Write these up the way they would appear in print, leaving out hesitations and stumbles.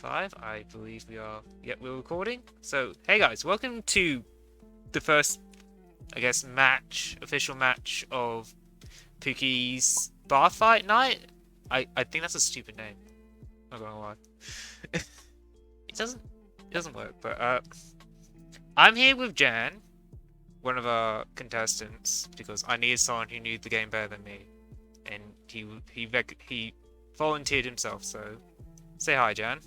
5. I believe we are. Yep, we're recording. So, hey guys, welcome to the first, I guess, official match of Pooky's Barfight night. I think that's a stupid name. I'm not gonna lie. it doesn't work. But I'm here with Jan, one of our contestants, because I needed someone who knew the game better than me, and he volunteered himself. So, say hi, Jan.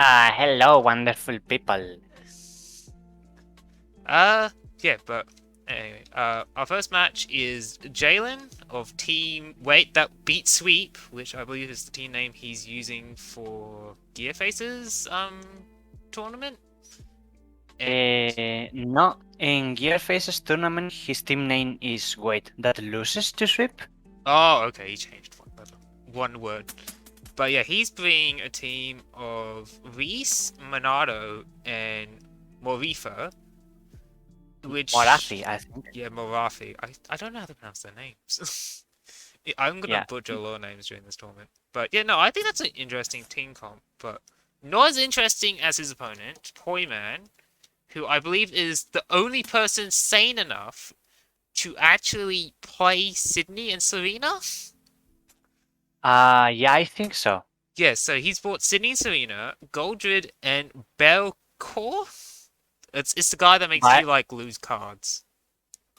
Hello, wonderful people. Yeah, but anyway, our first match is Jalen of Team that beat Sweep, which I believe is the team name he's using for Gear Faces tournament. No, in Gear Faces tournament, his team name is Wait, that loses to Sweep? Oh, okay, he changed one word. But yeah, he's bringing a team of Reese, Monado, and Morifa. Morathi, I think. Yeah, Morathi. I don't know how to pronounce their names. I'm gonna Yeah. butcher a lot of names during this tournament. But yeah, no, I think that's an interesting team comp, but not as interesting as his opponent, Poiman, who I believe is the only person sane enough to actually play Sydney and Serena. Yeah, I think so. Yeah, so he's bought Sydney and Serena, Goldred, and Belcor. It's the guy that makes you like lose cards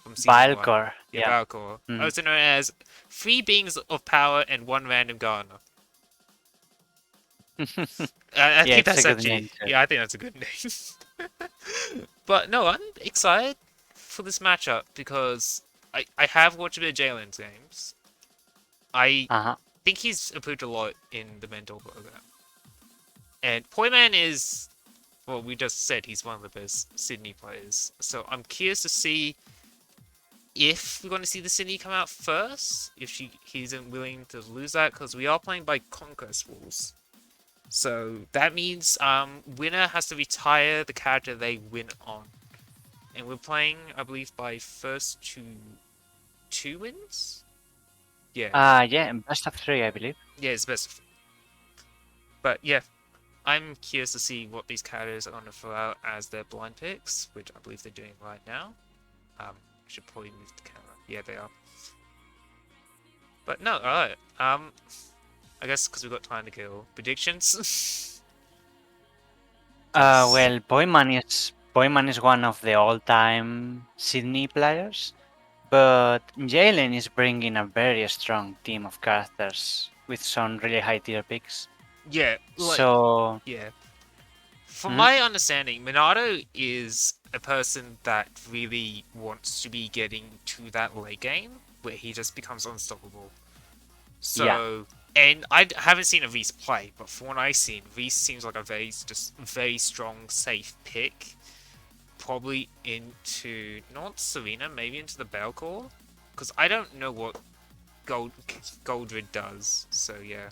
from season 1. Balcor, Yeah, yeah. Belcor. Also known as 3 beings of power and 1 random gardener. I Yeah, think it's that's a good actually name too. yeah, I think that's a good name. But no, I'm excited for this matchup because I have watched a bit of Jalen's games. I think he's improved a lot in the mentor program. And Poiman is, well, we just said he's one of the best Sydney players. So I'm curious to see if we're going to see the Sydney come out first, if he isn't willing to lose that, because we are playing by Conquest rules. So that means winner has to retire the character they win on. And we're playing, I believe, by first to 2 wins? Yeah. Yeah, best of 3, I believe. Yeah, it's best of 3. But yeah, I'm curious to see what these characters are going to throw out as their blind picks, which I believe they're doing right now. Should probably move the camera. Yeah, they are. But no, alright. I guess because we've got time to kill. Predictions? Well, Poiman is one of the all-time Sydney players, but Jalen is bringing a very strong team of characters with some really high tier picks. Yeah, So yeah. From my understanding, Minato is a person that really wants to be getting to that late game where he just becomes unstoppable. So, yeah. And I haven't seen a Reese play, but from what I've seen, Reese seems like a very strong, safe pick. Probably into, not Serena, maybe into the Belcor. Because I don't know what Goldred does, so yeah.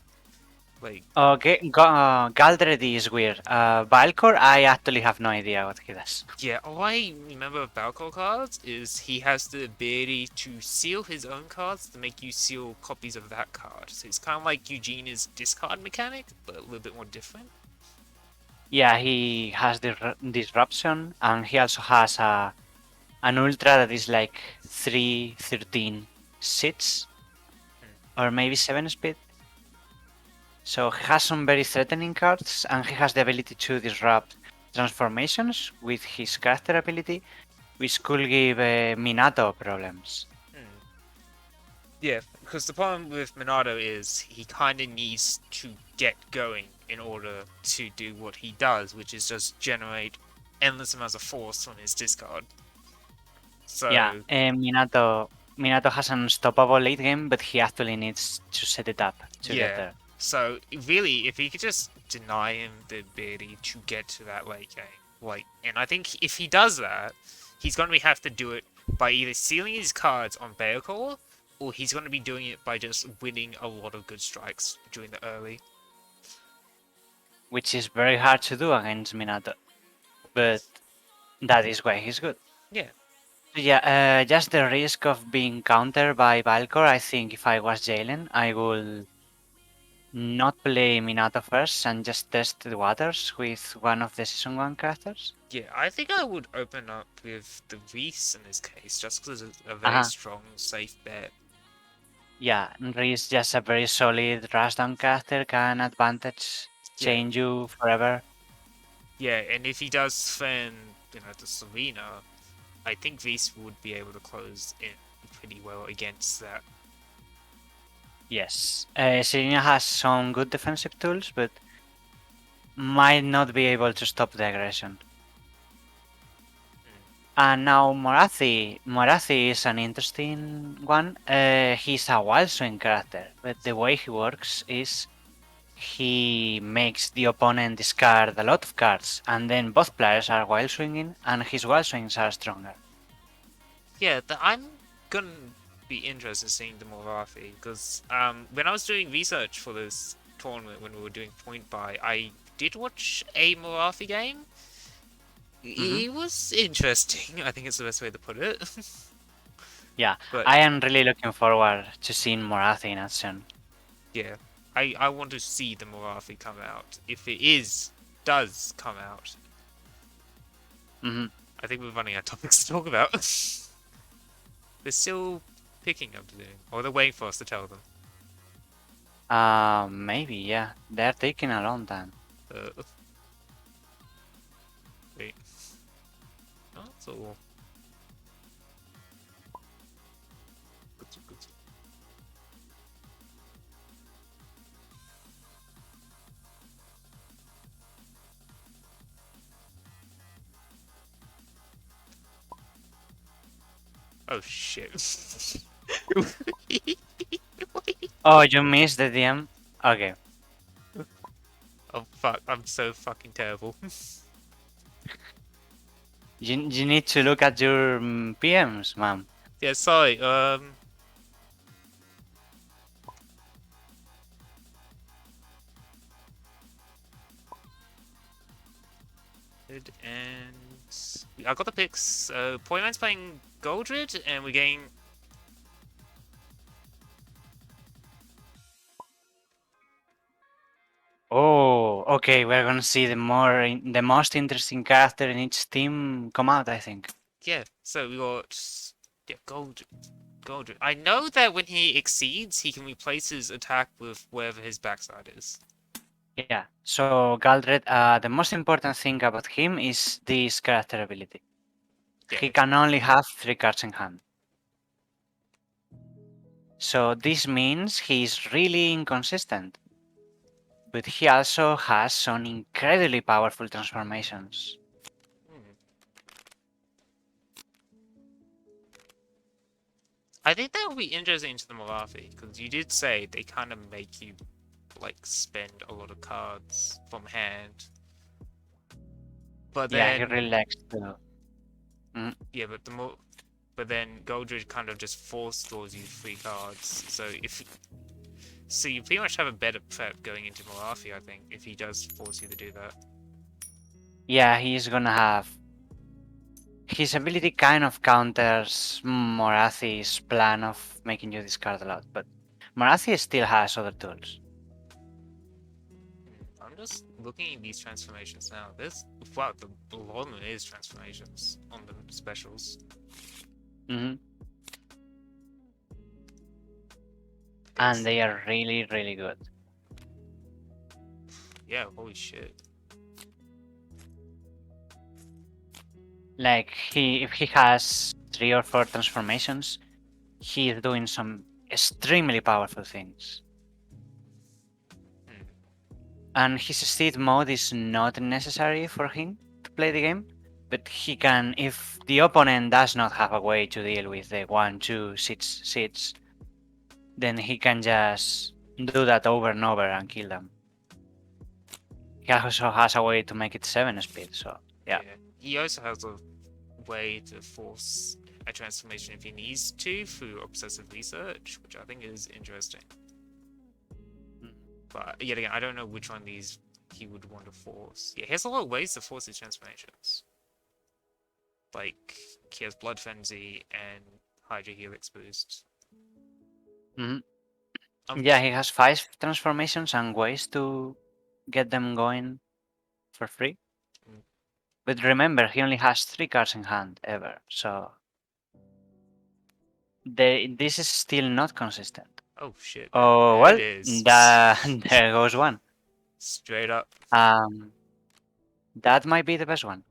Like, Galdred is weird. Valcor, I actually have no idea what he does. Yeah, all I remember of Balcor cards is he has the ability to seal his own cards to make you seal copies of that card. So it's kind of like Eugene's discard mechanic, but a little bit more different. Yeah, he has the disruption, and he also has an ultra that is like 313 seats, or maybe 7 speed. So he has some very threatening cards, and he has the ability to disrupt transformations with his character ability, which could give Minato problems. Yeah, because the problem with Minato is he kind of needs to get going in order to do what he does, which is just generate endless amounts of force on his discard. So yeah, Minato has an unstoppable late game, but he actually needs to set it up to get there. So really, if he could just deny him the ability to get to that late game, and I think if he does that, he's going to have to do it by either sealing his cards on Beocor, or he's going to be doing it by just winning a lot of good strikes during the early. Which is very hard to do against Minato, but that is why he's good. Yeah. Yeah, just the risk of being countered by Valcor. I think if I was Jalen, I will not play Minato first and just test the waters with one of the Season 1 characters? Yeah, I think I would open up with the Reese in this case, just because it's a very Uh-huh. strong, safe bet. Yeah, Reese just a very solid rushdown character, can advantage Yeah, change you forever. yeah, and if he does defend, the Serena, I think Reese would be able to close in pretty well against that. Yes. Serena has some good defensive tools, but might not be able to stop the aggression. And now Morathi. Morathi is an interesting one. He's a wild swing character, but the way he works is he makes the opponent discard a lot of cards, and then both players are wild swinging, and his wild swings are stronger. Yeah, I'm gonna be interested in seeing the Morathi because when I was doing research for this tournament when we were doing point buy, I did watch a Morathi game. Hmm. It was interesting. I think it's the best way to put it. Yeah, But I am really looking forward to seeing Morathi in action. yeah, I want to see the Morathi come out. If it does come out, Hmm. I think we're running out of topics to talk about. They're still picking up to do, or they're waiting for us to tell them. Maybe, yeah. They're taking a long time. Uh, wait. Oh, that's all. Good. Oh shit. Oh, you missed the DM? Okay. Oh fuck, I'm so fucking terrible. You need to look at your PMs, ma'am. Yeah, sorry, and I got the picks. Poiman's playing Goldred, and we're getting. Oh, okay. We're gonna see the most interesting character in each team come out, I think. Yeah, so we got. Yeah, Goldred. I know that when he exceeds, he can replace his attack with wherever his backside is. Yeah. So Galdred, the most important thing about him is this character ability. Yeah, He can only have 3 cards in hand. So this means he's really inconsistent. But he also has some incredibly powerful transformations. hmm. I think that would be interesting to the Malafi, because you did say they kind of make you, like, spend a lot of cards from hand. But Yeah, he then, really likes to. Mm, yeah, but then Goldred kind of just force draws you 3 cards. So you pretty much have a better prep going into Malafi, I think, if he does force you to do that. yeah, he's gonna have. His ability kind of counters Morathi's plan of making you discard a lot, but Morathi still has other tools. I'm just looking at these transformations now. Wow, the lot of them is transformations on the specials. Hmm. Yes. And they are really, really good. Yeah, holy shit. Like if he has 3 or 4 transformations, he is doing some extremely powerful things. Hmm. And his steed mode is not necessary for him to play the game, but he can, if the opponent does not have a way to deal with the 1, 2, 6, then he can just do that over and over and kill them. He also has a way to make it 7 speed, so yeah. Yeah. He also has a way to force a transformation if he needs to through obsessive research, which I think is interesting. But yet again, I don't know which one of these he would want to force. Yeah, he has a lot of ways to force his transformations. Like, he has Blood Frenzy and Hydra Helix Boost. Hmm. Yeah, he has 5 transformations and ways to get them going for free. Mm. But remember, he only has 3 cards in hand ever, so this is still not consistent. Oh shit! Oh There it well, is. there goes one. Straight up. That might be the best one.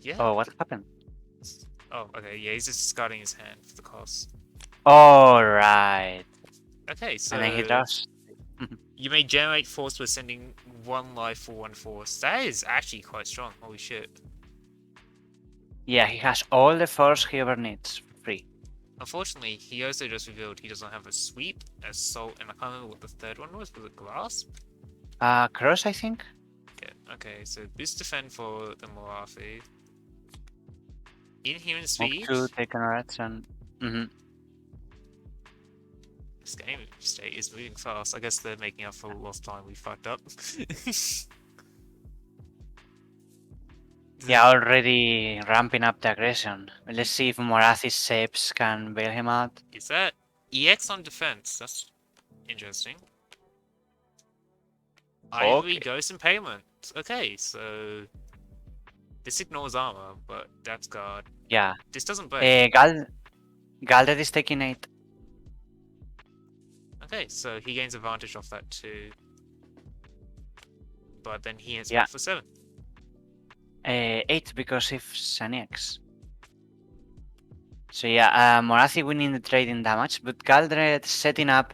Yeah. Oh, what happened? Oh, okay. Yeah, he's just discarding his hand for the cost. All right, Okay, and then he so draws. you may generate force by sending 1 life for 1 force. That is actually quite strong. Holy shit. Yeah, he has all the force he ever needs for free. Unfortunately, he also just revealed he doesn't have a sweep, assault, and I can't remember what the third one was. Was it grasp? Cross, I think. Yeah. Okay, so boost defend for the Morathi. Inhuman Move speed. to take an action. This game state is moving fast. I guess they're making up for lost time we fucked up. Yeah, already ramping up the aggression. Let's see if Morathi's shapes can bail him out. Is that EX on defense? That's interesting. Ivory Okay. Ghost and Payment. Okay, so this ignores armor, but that's guard. Yeah. This doesn't break. Galdred is taking 8. Okay, so he gains advantage off that too. But then he hits Yeah. me for 7. 8 because it's an X. So yeah, Morathi winning the trade in damage, but Galdred setting up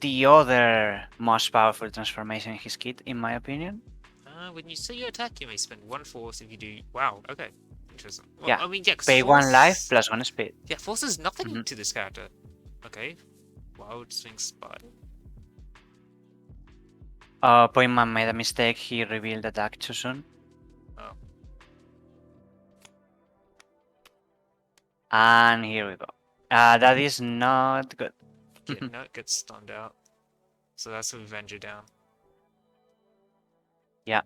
the other most powerful transformation in his kit, in my opinion. When you say you attack, you may spend 1 force if you do. Wow, okay. Interesting. Well, Yeah. I mean, yeah, 'cause Pay force... 1 life plus 1 speed. Yeah, force is nothing to this character. Okay. Wild Swing Spider. Poiman made a mistake, he revealed attack too soon. Oh. And here we go. That is not good. Yeah, no, it gets stunned out. So that's a Revenger down. Yeah.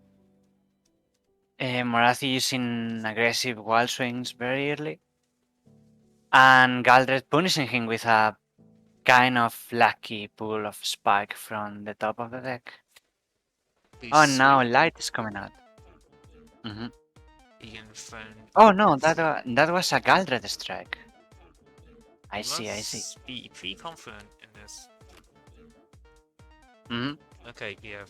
Morathi using aggressive wild swings very early. And Galdred punishing him with a kind of lucky pull of spike from the top of the deck. Oh, now light is coming out. Oh no, that was a Galdred strike. I see. Be pretty confident in this. Okay, yeah.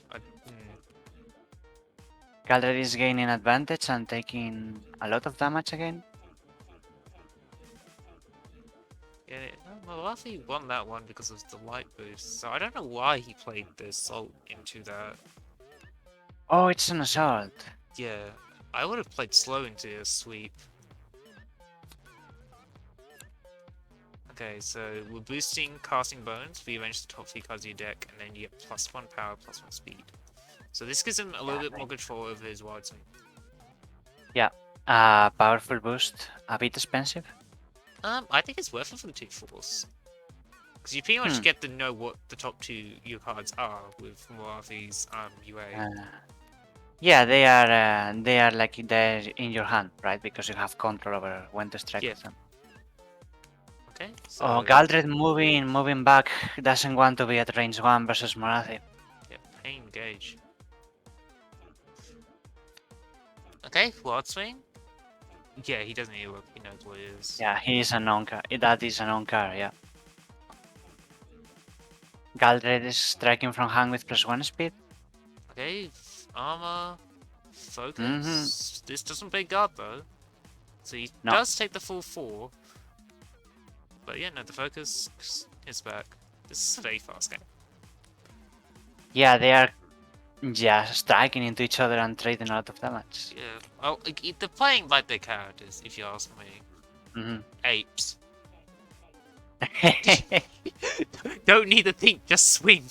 Galdred is gaining advantage and taking a lot of damage again. Yeah, Malafi won that one because of the light boost, so I don't know why he played the assault into that. Oh, it's an assault. Yeah, I would have played slow into a sweep. Okay, so we're boosting casting bones, rearrange the top 3 cards of your deck, and then you get +1 power, +1 speed. So this gives him a little bit more control over his wild swing. Yeah, powerful boost, a bit expensive. I think it's worth it for the 2 force. Because you pretty much get to know what the top 2 your cards are with Morathi's UA. Yeah, they are like they're in your hand, right? Because you have control over when to strike with them. Okay. So... Oh, Galdred moving back, doesn't want to be at range 1 versus Morathi. Yeah, pain gauge. Okay, wild swing. Yeah, he doesn't need to look, he knows what it is. Yeah, he is a non-car. That is a non-car, yeah. Galdred is striking from hand with +1 speed. Okay, armor, focus. This doesn't play guard though. So he does take the full 4. But yeah, no, the focus is back. This is a very fast game. Yeah, they are striking into each other and trading a lot of damage. Yeah, well, they're playing like their characters, if you ask me. Apes. Don't need to think, just swing.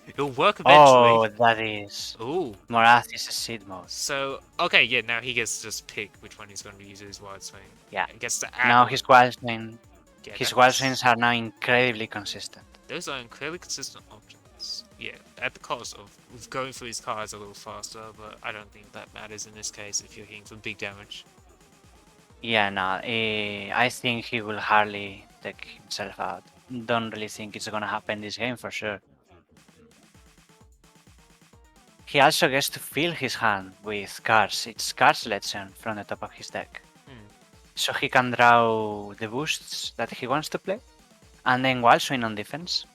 It'll work eventually. Oh, that is. Ooh. Morathi's a seed mode. So, okay, yeah, now he gets to just pick which one he's going to use his wild swing. Yeah. He gets to add now one. His wild swing. Yeah, his wild swings are now incredibly consistent. Those are incredibly consistent options. Yeah, at the cost of going through his cards a little faster, but I don't think that matters in this case if you're hitting for big damage. Yeah, no, I think he will hardly take himself out. don't really think it's gonna happen this game for sure. He also gets to fill his hand with cards. It's card selection from the top of his deck. So he can draw the boosts that he wants to play, and then wall swing on defense,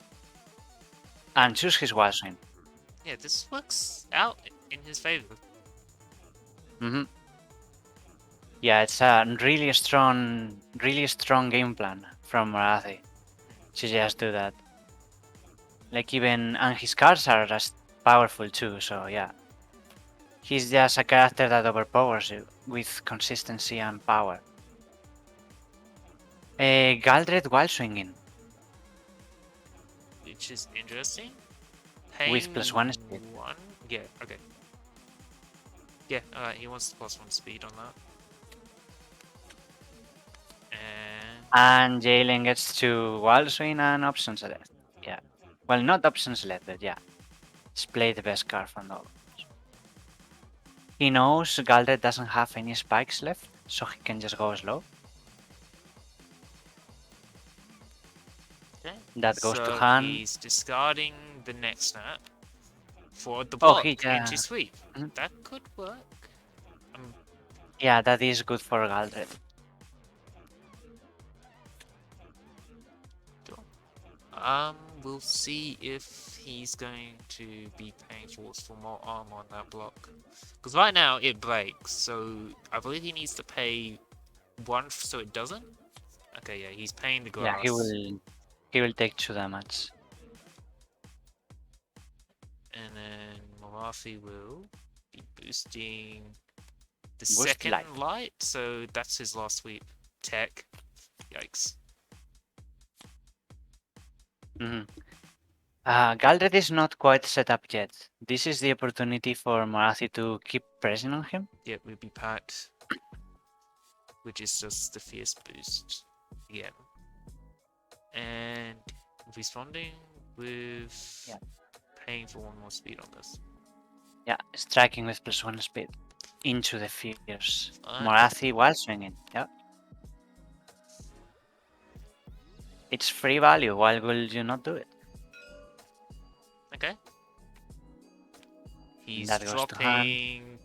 and choose his wall swing. Yeah, this works out in his favor. Yeah, it's a really strong game plan from Morathi to just do that. Like and his cards are just powerful too, so yeah. He's just a character that overpowers you with consistency and power. Galdred while swinging. Which is interesting. With +1 speed. Yeah, okay. Yeah, he wants the +1 speed on that. And Jalen gets to wall swing and option select. Yeah. Well, not option select, but yeah. Let's play the best card from all. He knows Galdred doesn't have any spikes left, so he can just go slow. Okay. That goes so to hand. He's discarding the next snap for the block yeah. into sweep. That could work. Yeah, that is good for Galdred. We'll see if he's going to be paying for more armor on that block. Because right now it breaks, so I believe he needs to pay 1 so it doesn't. Okay, yeah, he's paying the grass. Yeah, he will take 2 damage. And then Morathi will be boosting the Boost second light, so that's his last sweep. Tech. Yikes. Galdred is not quite set up yet. This is the opportunity for Morathi to keep pressing on him. Yep, we'll be packed. Which is just the fierce boost again. And responding with paying for 1 more speed on this. Yeah, striking with +1 speed into the fierce. Morathi while swinging. Yeah. It's free value. Why will you not do it? Okay. He's dropping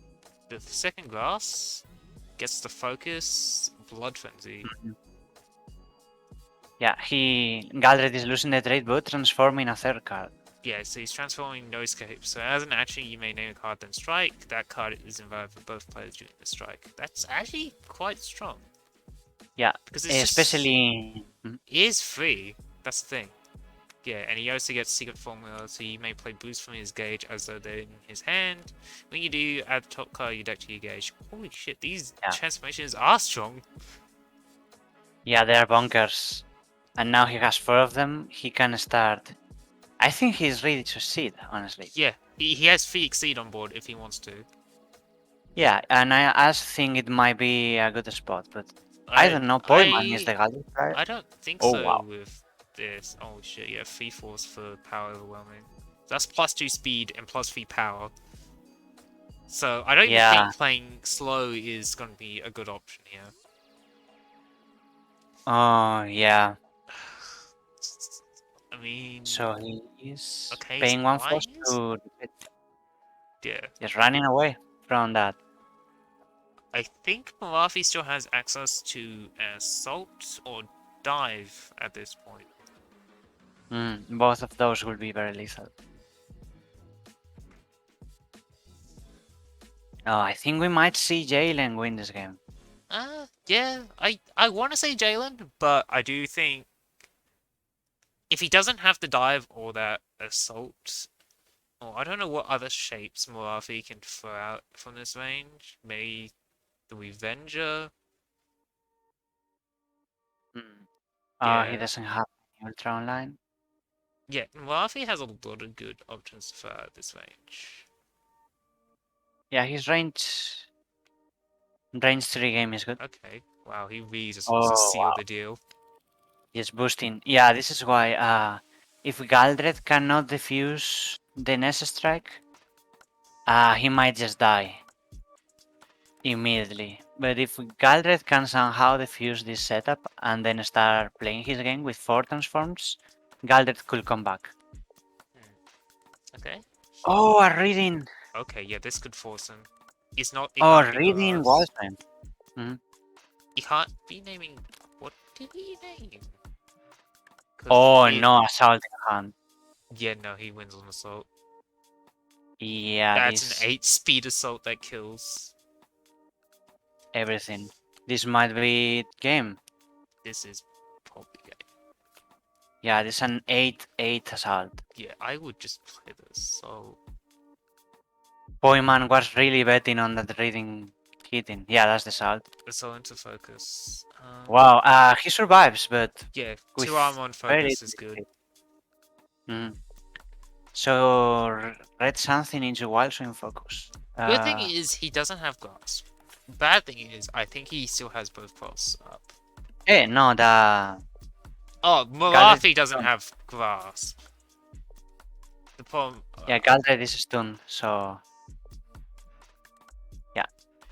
the second grass, gets the focus, blood frenzy. Yeah, Galdred is losing the trade but transforming a third card. Yeah, so he's transforming no escape. So as an action, you may name a card then strike. That card is invalid for both players during the strike. That's actually quite strong. Yeah, because it's especially it is free. That's the thing. Yeah, and he also gets secret formula, so you may play boost from his gauge as though they're in his hand. When you do, add the top card of your deck to your gauge. Holy shit, these transformations are strong. Yeah, they are bonkers. And now he has 4 of them. He can start. I think he's ready to seed, honestly. Yeah, he has free exceed on board if he wants to. Yeah, and I also think it might be a good spot, but I don't know. Poiman is the Galdred, right? I don't think so with this. Oh shit, yeah, 3 force for power overwhelming. That's +2 speed and +3 power. So I don't even think playing slow is going to be a good option here. Oh, yeah. I mean... So he is paying 1 force to... Yeah. Just running away from that. I think Morathi still has access to assault or dive at this point. Both of those will be very lethal. Oh, I think we might see Jalen win this game. Yeah, I want to say Jalen, but I do think if he doesn't have the dive or that assault, or I don't know what other shapes Morathi can throw out from this range. Maybe the Revenger. He doesn't have Ultra online. Yeah, Morathi has a lot of good options to throw out this range. Yeah, his range 3 game is good. Okay, wow, he really just wants to seal the deal. He's boosting. Yeah, this is why if Galdred cannot defuse the Nest Strike, he might just die immediately. But if Galdred can somehow defuse this setup and then start playing his game with 4 transforms, Galdred could come back. Okay. Oh, a reading! Okay, yeah, this could force him. It's not. It Oh, can't be reading grass. Wallsman. Mm-hmm. He can't be naming. What did he name? Oh no, assault in hand. Yeah, no, he wins on assault. Yeah, That's an this 8 speed assault that kills. everything. This might be game. This is probably game. Yeah, this is an 8-8 assault. Yeah, I would just play this. So Poiman was really betting on that reading hitting. Yeah, that's the assault. assault into focus. Wow, he survives, but Yeah, with 2 armor on very focus is little good. hit. Mhm. So read something into wild swing focus. Good thing is he doesn't have grasp. Bad thing is I think he still has both cross up. No, the Oh, Galdred Marathi doesn't stun. have grasp. The problem. Yeah, Galdred is stunned, so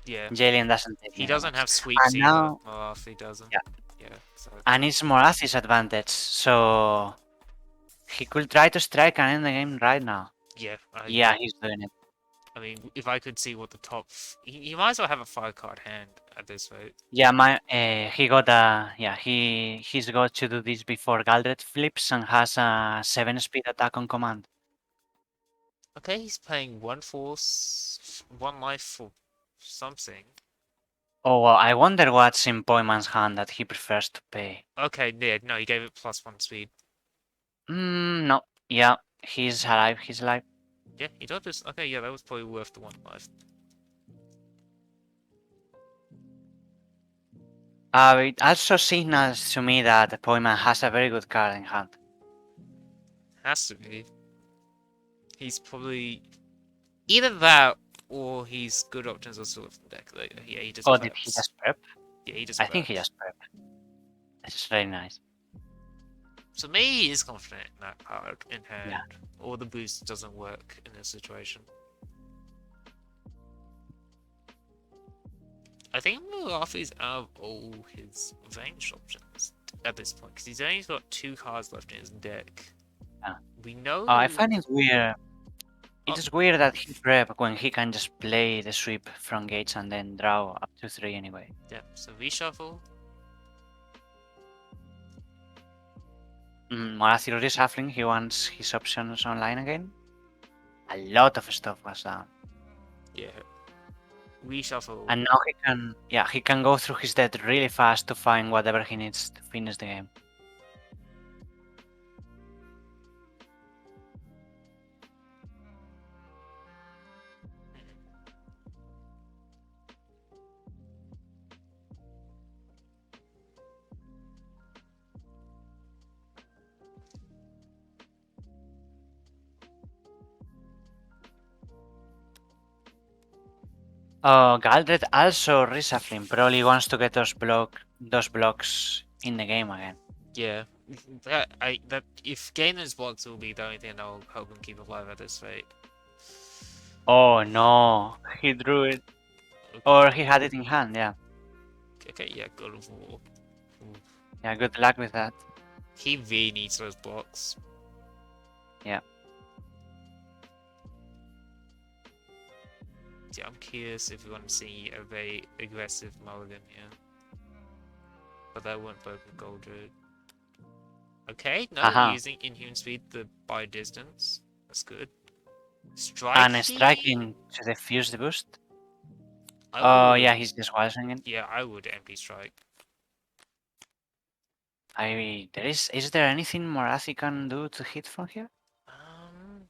Yeah, Jalen doesn't take he any doesn't damage. have sweeps And either. now, Marathi doesn't. yeah, Yeah, so. and it's Morathi's advantage, so he could try to strike and end the game right now. Yeah, Yeah, he's doing it. I mean, if I could see what the top. He might as well have a 5-card hand at this rate. Yeah, he got a he's got to do this before Galdred flips and has a 7 speed attack on command. Okay, he's playing 1 force, 1 life for something. Oh well, I wonder what's in Poiman's hand that he prefers to pay. Okay, yeah, no, he gave it +1 speed. No. Yeah, he's alive. He's alive. Yeah, he dodges. Okay, yeah, that was probably worth the 1 life. It also signals to me that Poiman has a very good card in hand. Has to be. He's probably either that or he's good options also from the deck later. Yeah, he just Oh, preps. did he just prep? Yeah, he just I think he preps. just prep. This is very nice. So maybe he is confident in that card in hand, Yeah. or the boost doesn't work in this situation. I think Murafi's out of all his range options at this point, because he's only got 2 cards left in his deck. Yeah. We know. I find it weird. It's weird that he prep when he can just play the sweep from gates and then draw up to 3 anyway. Yeah, so reshuffle. Morathi reshuffling, he wants his options online again. A lot of stuff was down. Yeah. Reshuffle. And now he can go through his deck really fast to find whatever he needs to finish the game. Galdred also reshuffling, probably wants to get those blocks in the game again. Yeah, that if Gainers blocks will be the only thing that'll help him keep alive at this rate. Oh no, he drew it. Okay. Or he had it in hand, yeah. Okay, yeah, God of War. Yeah, good luck with that. He really needs those blocks. Yeah. Yeah, I'm curious if we want to see a very aggressive mulligan here. But that won't break the gold road. Okay, no, using inhuman speed to buy distance. That's good. Striking. And striking to defuse the boost. Oh yeah, he's just wild swinging. Yeah, I would MP strike. Is there anything Morathi can do to hit from here?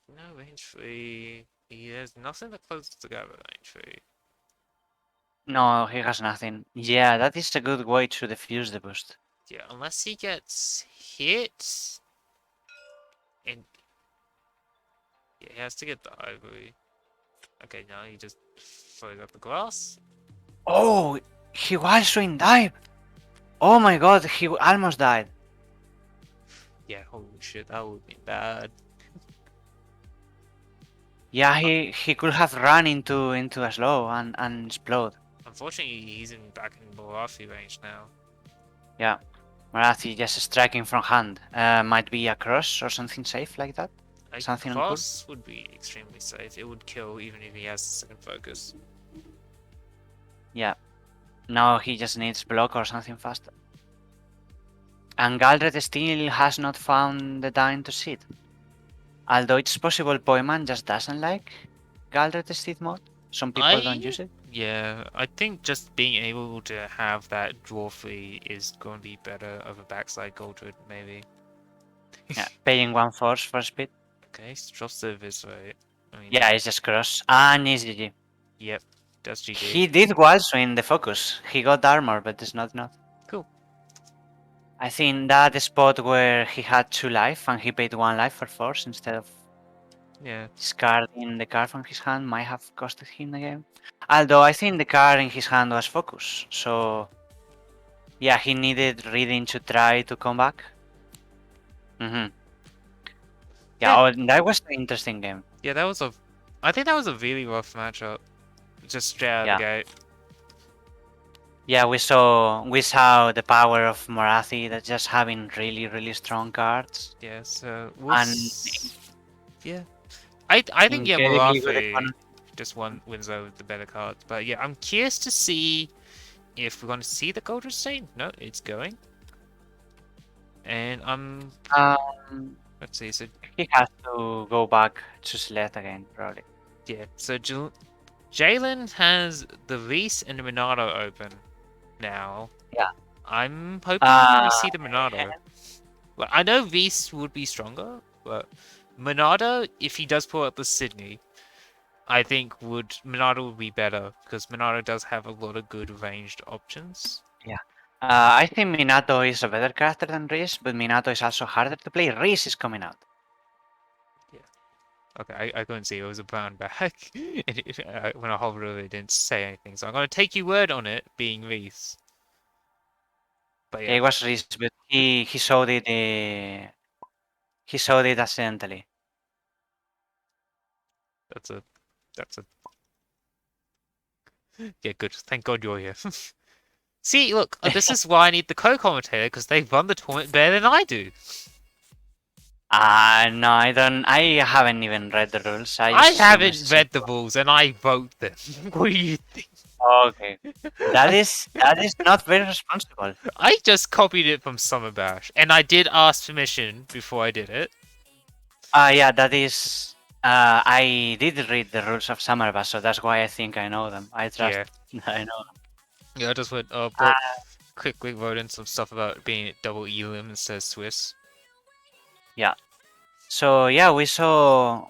No, range 3. He has nothing that closes together, range 3. No, he has nothing. Yeah, that is a good way to defuse the boost. Yeah, unless he gets hit. And yeah, he has to get the ivory. Okay, now he just throws up the glass. Oh, he wild swing dive. Oh my god, he almost died. Yeah, holy shit, that would be bad. Yeah, he could have run into a slow and explode. unfortunately, he's back in Barfight range now. Yeah. Morathi just striking from hand. Might be a cross or something safe like that. A Something uncool. cross would be extremely safe. It would kill even if he has second focus. Yeah. Now he just needs block or something faster. And Galdred still has not found the time to sit. Although it's possible Poiman just doesn't like Galdred Steed mode. Some people don't use it. Yeah, I think just being able to have that draw free is going to be better over backside Goldred, maybe. Yeah, paying 1/4 for speed. Okay, drops the Visway. I mean, Yeah, it's just cross. And it's GG. Yep, that's GG. He did well in the focus. He got armor, but it's not enough. Cool. I think that spot where he had 2 life and he paid 1 life for force instead of discarding the card from his hand might have costed him the game. Although I think the card in his hand was focus, so yeah, he needed reading to try to come back. Yeah, oh, that was an interesting game. Yeah, I think that was a really rough matchup. Just straight out of the gate. Yeah, we saw the power of Morathi that just having really strong cards. Yeah, so yeah, I think Morathi just wins over the better cards. But yeah, I'm curious to see if we're going to see the Goldred Stain. No, it's going. And let's see. So he has to go back to Sleth again, probably. Yeah. So Jalen has the Reese and the Monado open now. Yeah. I'm hoping we see the Monado. Well, I know Reese would be stronger, but Monado, if he does pull out the Sydney, I think Monado would be better because Monado does have a lot of good ranged options. Yeah. I think Minato is a better character than Reese, but Minato is also harder to play. Reese is coming out. Yeah. Okay, I couldn't see. It was a brown bag. When I hovered over it, it didn't say anything. So I'm going to take your word on it being Reese. But yeah. It was Reese, but he showed it. He showed it accidentally. That's a. Yeah, good. Thank God you're here. See, look, this is why I need the co-commentator because they run the tournament better than I do. No, I don't. I haven't even read the rules. I haven't read the rules and I wrote them. What do you think? Okay, that is not very responsible. I just copied it from Summer Bash, and I did ask permission before I did it. Yeah, that is. I did read the rules of Summer Bash, so that's why I think I know them. I trust. Yeah. I know them. Yeah, I just went. Quick wrote in some stuff about being double elim instead of Swiss. Yeah. So yeah, we saw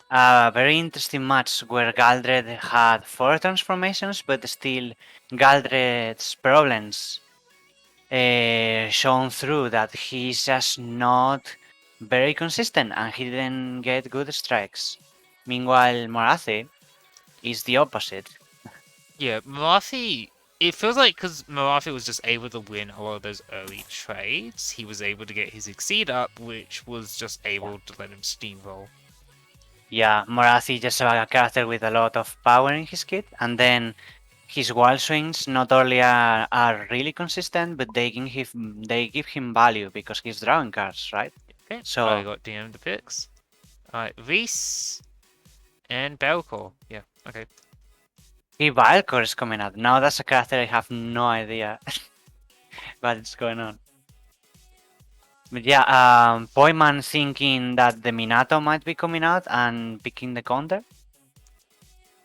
a very interesting match where Galdred had 4 transformations, but still Galdred's problems shown through that he's just not very consistent and he didn't get good strikes. Meanwhile, Morathi is the opposite. Yeah, Morathi. It feels like because Morathi was just able to win a lot of those early trades, he was able to get his Exceed up, which was just able to let him steamroll. Yeah, Morathi just a character with a lot of power in his kit, and then his wall swings not only are really consistent, but they give him value because he's drawing cards, right? Okay, so I got DM the picks. Alright, Reese and Belcor. Yeah, okay. Hey, Valkor is coming out. Now that's a character I have no idea what's going on. But yeah, Poiman thinking that the Minato might be coming out and picking the counter.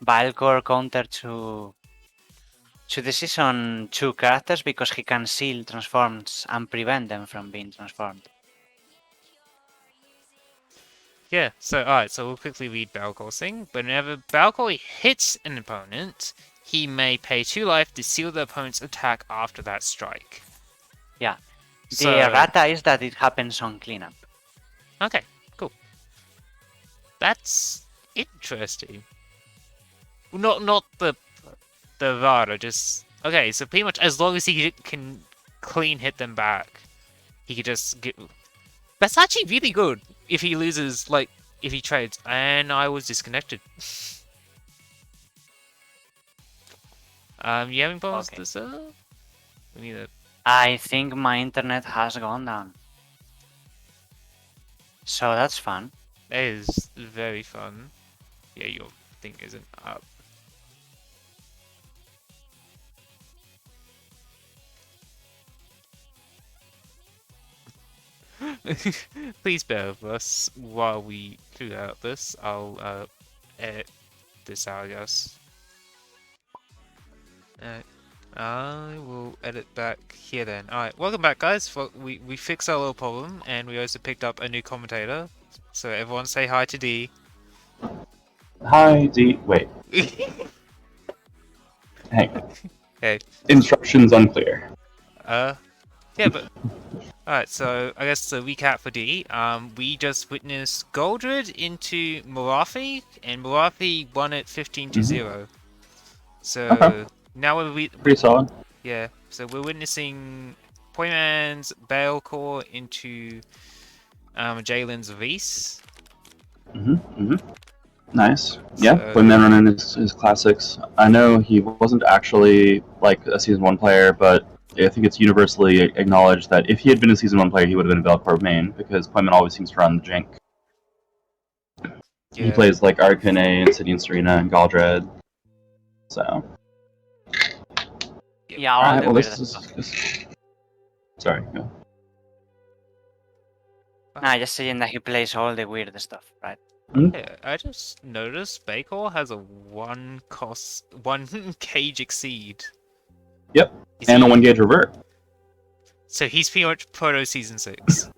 Valkor counter to the season 2 characters because he can seal transforms and prevent them from being transformed. Yeah, so alright, so we'll quickly read Balcor's thing. Whenever Balcor hits an opponent, he may pay 2 life to seal the opponent's attack after that strike. Yeah. The errata is that it happens on cleanup. Okay, cool. That's interesting. Not the errata, just... Okay, so pretty much as long as he can clean hit them back, he could just get... That's actually really good if he loses, like, if he trades. And I was disconnected. You having problems Okay. with the server? We need it. I think my internet has gone down. So that's fun. That is very fun. Yeah, your thing isn't up. Please bear with us while we figure out this. I'll edit this out, I guess. I will edit back here then. Alright, welcome back guys. We fixed our little problem and we also picked up a new commentator. So everyone say hi to D. Hi, D. Wait. Hang on. Hey. Instructions unclear. Yeah, but alright, so I guess the recap for D. We just witnessed Goldred into Marathi, and Marathi won it 15-0. So Okay. now Pretty solid. yeah, so we're witnessing Poiman's Balecore into Jalen's Vise. Nice. Yeah, So- Poiman running his classics. I know he wasn't actually like a Season 1 player, but I think it's universally acknowledged that if he had been a Season 1 player, he would have been a Belcorp main, because Poiman always seems to run the Jink. Yeah. He plays like Arcane and City and Serena and Galdred. So. Yeah, all Alright, the well, weird this is. stuff. Sorry, go. Nah, just saying that he plays all the weird stuff, right? Yeah, I just noticed Bakor has a one cage exceed. Yep, Is and a he- 1 gauge revert. So he's pretty much proto season 6.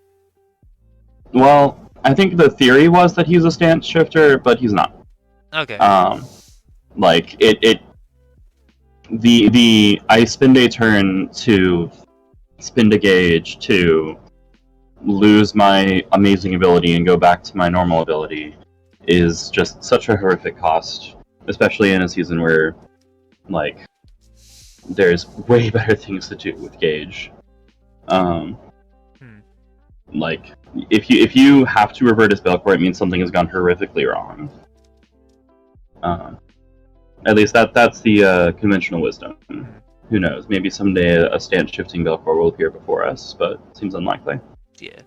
Well, I think the theory was that he's a stance shifter, but he's not. Okay. Like I spend a turn to spend a gauge to lose my amazing ability and go back to my normal ability is just such a horrific cost, especially in a season where like there's way better things to do with gauge. Like if you have to revert his Belcore, it means something has gone horrifically wrong. At least that's the conventional wisdom. Who knows? Maybe someday a stance shifting Belcore will appear before us, but it seems unlikely. Yeah.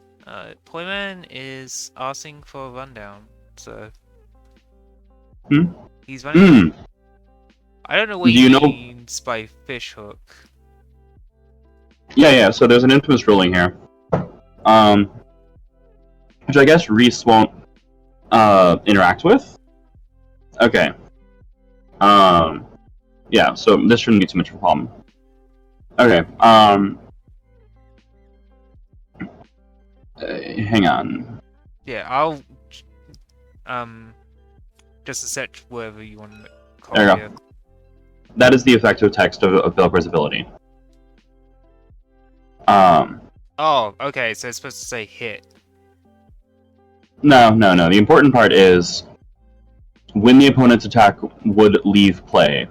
Poiman is asking for a rundown, so. He's running. I don't know what he means by fishhook. Yeah. So there's an infamous ruling here, which I guess Reese won't interact with. Okay. Yeah. So this shouldn't be too much of a problem. Okay. Hang on. Yeah, I'll just a sec wherever you want to call There you it. go. That is the effective text of Belcore's ability. Oh, okay, so it's supposed to say hit. No. The important part is when the opponent's attack would leave play.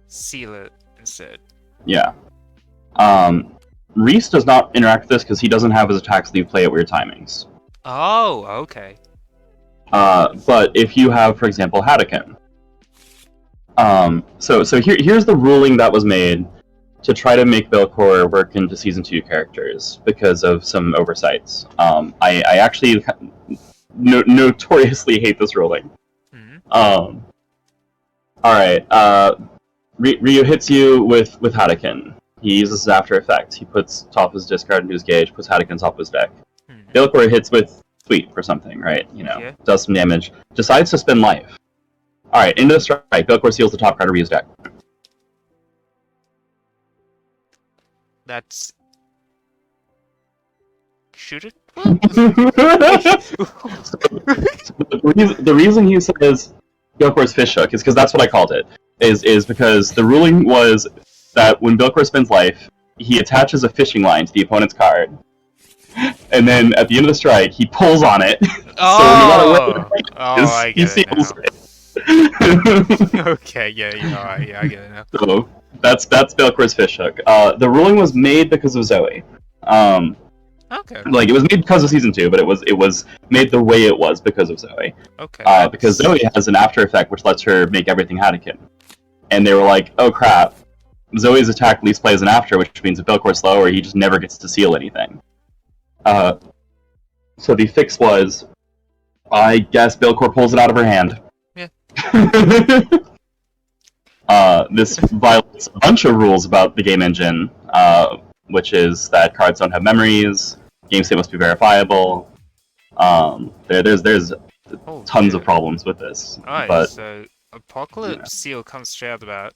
Seal it instead. Yeah. Reese does not interact with this because he doesn't have his attacks leave play at weird timings. Oh, okay. But if you have, for example, Hadouken. So here's the ruling that was made to try to make Belcore work into Season 2 characters because of some oversights. I actually notoriously hate this ruling. Alright, Ryu hits you with Hadouken. He uses his After Effect. He puts top of his discard into his gauge, puts Hadouken top of his deck. Belcore hits with Sweep or something, right? Does some damage. Decides to spend life. Alright, into the strike. Belcore seals the top card of Ryu's deck. That's... Shoot it? The reason he says Belcore's Fish Hook is because that's what I called it. Is because the ruling was that when Belcore spends life, he attaches a fishing line to the opponent's card. And then at the end of the strike, he pulls on it. Oh! So no matter what I he get it seals now. Okay, yeah, I get it now. So that's Belcore's Fish Hook. The ruling was made because of Zoe. Okay. Like it was made because of Season 2, but it was made the way it was because of Zoe. Okay. Because Zoe has an After Effect which lets her make everything Hadouken. And they were like, oh crap, Zoe's attack least plays an after, which means if Belcor's slower, he just never gets to seal anything. So the fix was, I guess Belcor pulls it out of her hand. Yeah. This violates a bunch of rules about the game engine, which is that cards don't have memories, game state must be verifiable. There's tons of problems with this. Alright, but so Apocalypse Seal comes straight out of the bat.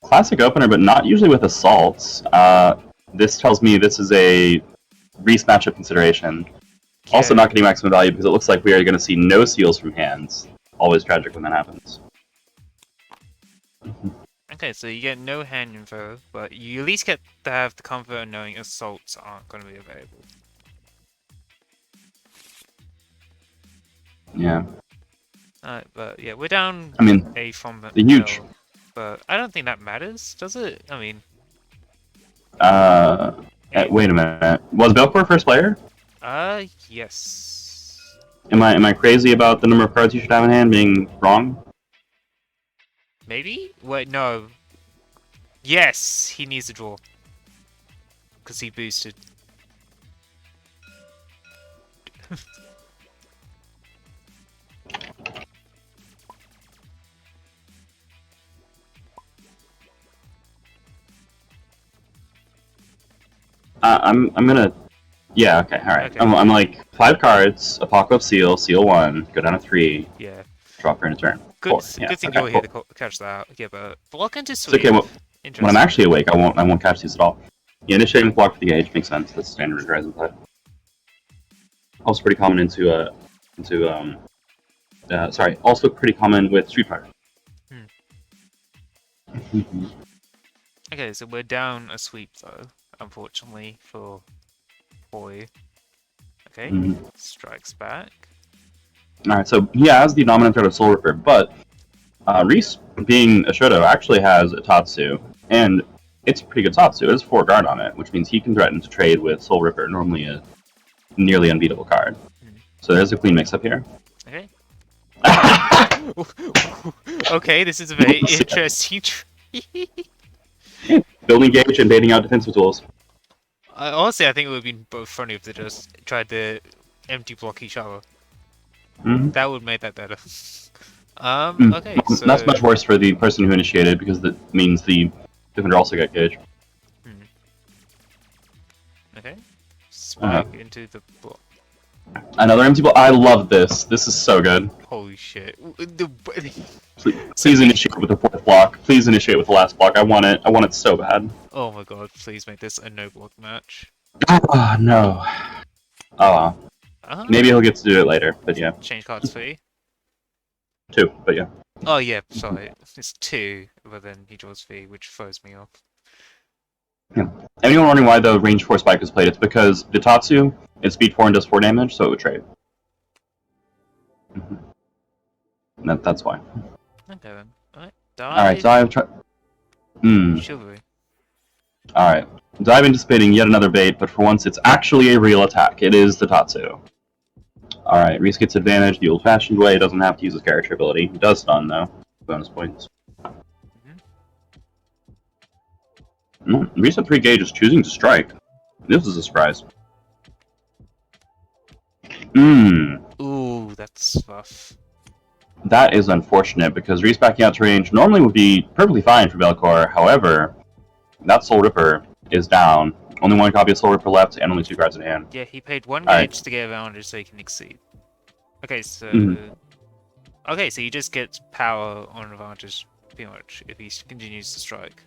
Classic opener, but not usually with assaults. This tells me this is a Reese matchup consideration. Yeah. Also not getting maximum value because it looks like we are going to see no seals from hands. Always tragic when that happens. Okay, so you get no hand info, but you at least get to have the comfort of knowing assaults aren't going to be available. Yeah. Alright, but yeah, we're down I mean, a from the huge. L, but I don't think that matters, does it? I mean... Wait a minute. Was Belcor first player? Yes. Am I crazy about the number of cards you should have in hand being wrong? Maybe? Wait, no. Yes, he needs to draw. Because he boosted. I'm gonna... Yeah, okay, alright. Okay. I'm like, 5 cards, Apocalypse Seal, Seal 1, go down to 3, Yeah. drop her in a turn. Good, 4. Yeah, good thing okay, you're here cool. to catch that. Yeah, but block into It's sweep. okay, well, Interesting. when I'm actually awake, I won't catch these at all. Yeah, initiating block for the gauge makes sense. That's standard Horizon play. Also pretty common also pretty common with Street Fighter. Okay, so we're down a sweep though, unfortunately for Boy. Okay, strikes back. Alright, so he has the dominant threat of Soul Ripper, but Reese, being a Shoto, actually has a Tatsu, and it's a pretty good Tatsu. It has 4 guard on it, which means he can threaten to trade with Soul Ripper, normally a nearly unbeatable card. So there's a clean mix-up here. Okay. Okay, this is a very interesting Building gauge and baiting out defensive tools. honestly, I think it would have been both funny if they just tried to empty block each other. That would make that better. Okay, so... That's much worse for the person who initiated, because that means the defender also got gauge. Okay. Spike into the block. Another empty block. I love this. This is so good. Holy shit. Please initiate with the 4th block. Please initiate with the last block. I want it. I want it so bad. Oh my god, please make this a no block match. Oh, no. Oh, maybe he'll get to do it later, but yeah. Change cards fee. 2, but yeah. Oh yeah, sorry. It's 2, but then he draws fee, which throws me off. Yeah. Anyone wondering why the range 4 spike is played? It's because the Tatsu is speed 4 and does 4 damage, so it would trade. That's why. Okay then. Alright, Alright, dive. Chivalry. Alright. Dive anticipating yet another bait, but for once it's actually a real attack. It is the Tatsu. Alright, Reese gets advantage the old-fashioned way. Doesn't have to use his character ability. He does stun, though. Bonus points. Reese at 3 gauge is choosing to strike. This is a surprise. Ooh, that's rough. That is unfortunate, because Reese backing out to range normally would be perfectly fine for Belcor. However, that Soul Ripper is down. Only 1 copy of Soul Ripper left, and only 2 cards in hand. Yeah, he paid 1 gauge to get advantage so he can exceed. Okay, so... Okay, so he just gets power on advantage, pretty much, if he continues to strike.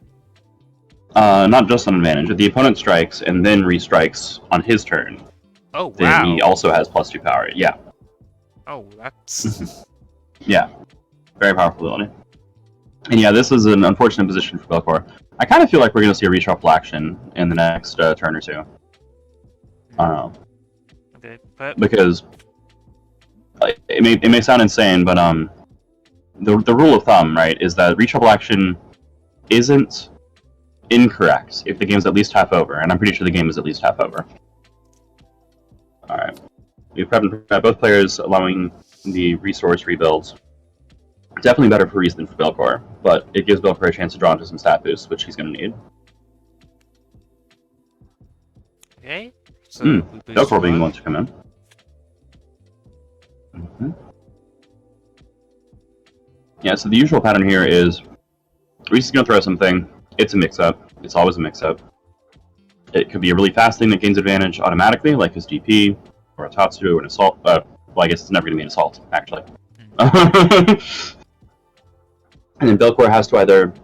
Not just on advantage. If the opponent strikes and then restrikes on his turn, oh, wow. then he also has +2 power. Yeah. Oh, that's... Yeah. Very powerful ability. And yeah, this is an unfortunate position for Belcor. I kind of feel like we're going to see a reshuffle action in the next turn or 2. Okay, but... Because it may sound insane, but the rule of thumb, right, is that reshuffle action isn't incorrect if the game's at least half over, and I'm pretty sure the game is at least half over. Alright. We've prepped both players allowing the resource rebuilds. Definitely better for Reese than for Belcor, but it gives Belcor a chance to draw into some stat boosts, which he's going to need. Okay. So we boost Belcor being the one. one to come in. Mm-hmm. Yeah, so the usual pattern here is Reese is going to throw something. It's a mix-up. It's always a mix-up. It could be a really fast thing that gains advantage automatically, like his DP, or a Tatsu, or an Assault. Well, I guess it's never going to be an Assault, actually. And then Belcor has to either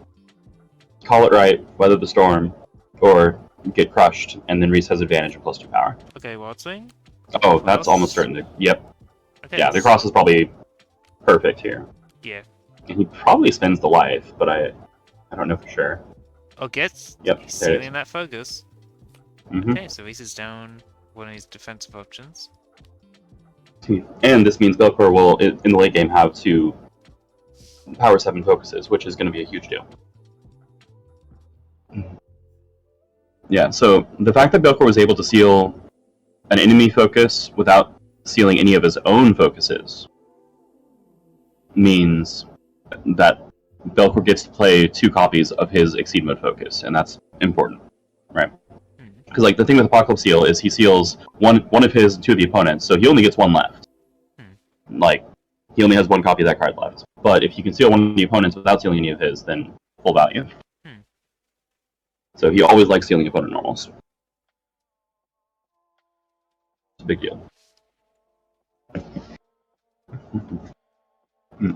call it right, weather the storm, or get crushed, and then Reese has advantage and +2 power. Okay, Wild Swing. Oh, that's almost certain to... Yep. Okay, Yeah, the cross is probably perfect here. Yeah. And he probably spends the life, but I don't know for sure. Oh, gets. Yep, He's there it is. sealing that focus. Mm-hmm. Okay, so Reese is down one of his defensive options. And this means Belcor will, in the late game, have 2 Power 7 focuses, which is going to be a huge deal. Yeah, so the fact that Belcor was able to seal an enemy focus without sealing any of his own focuses means that Belcor gets to play 2 copies of his Exceed Mode focus, and that's important, right? Because like the thing with Apocalypse Seal is he seals one of his and 2 of the opponents, so he only gets 1 left. Like he only has 1 copy of that card left. But if you can seal one of the opponents without sealing any of his, then full value. So he always likes sealing opponent normals. It's a big deal.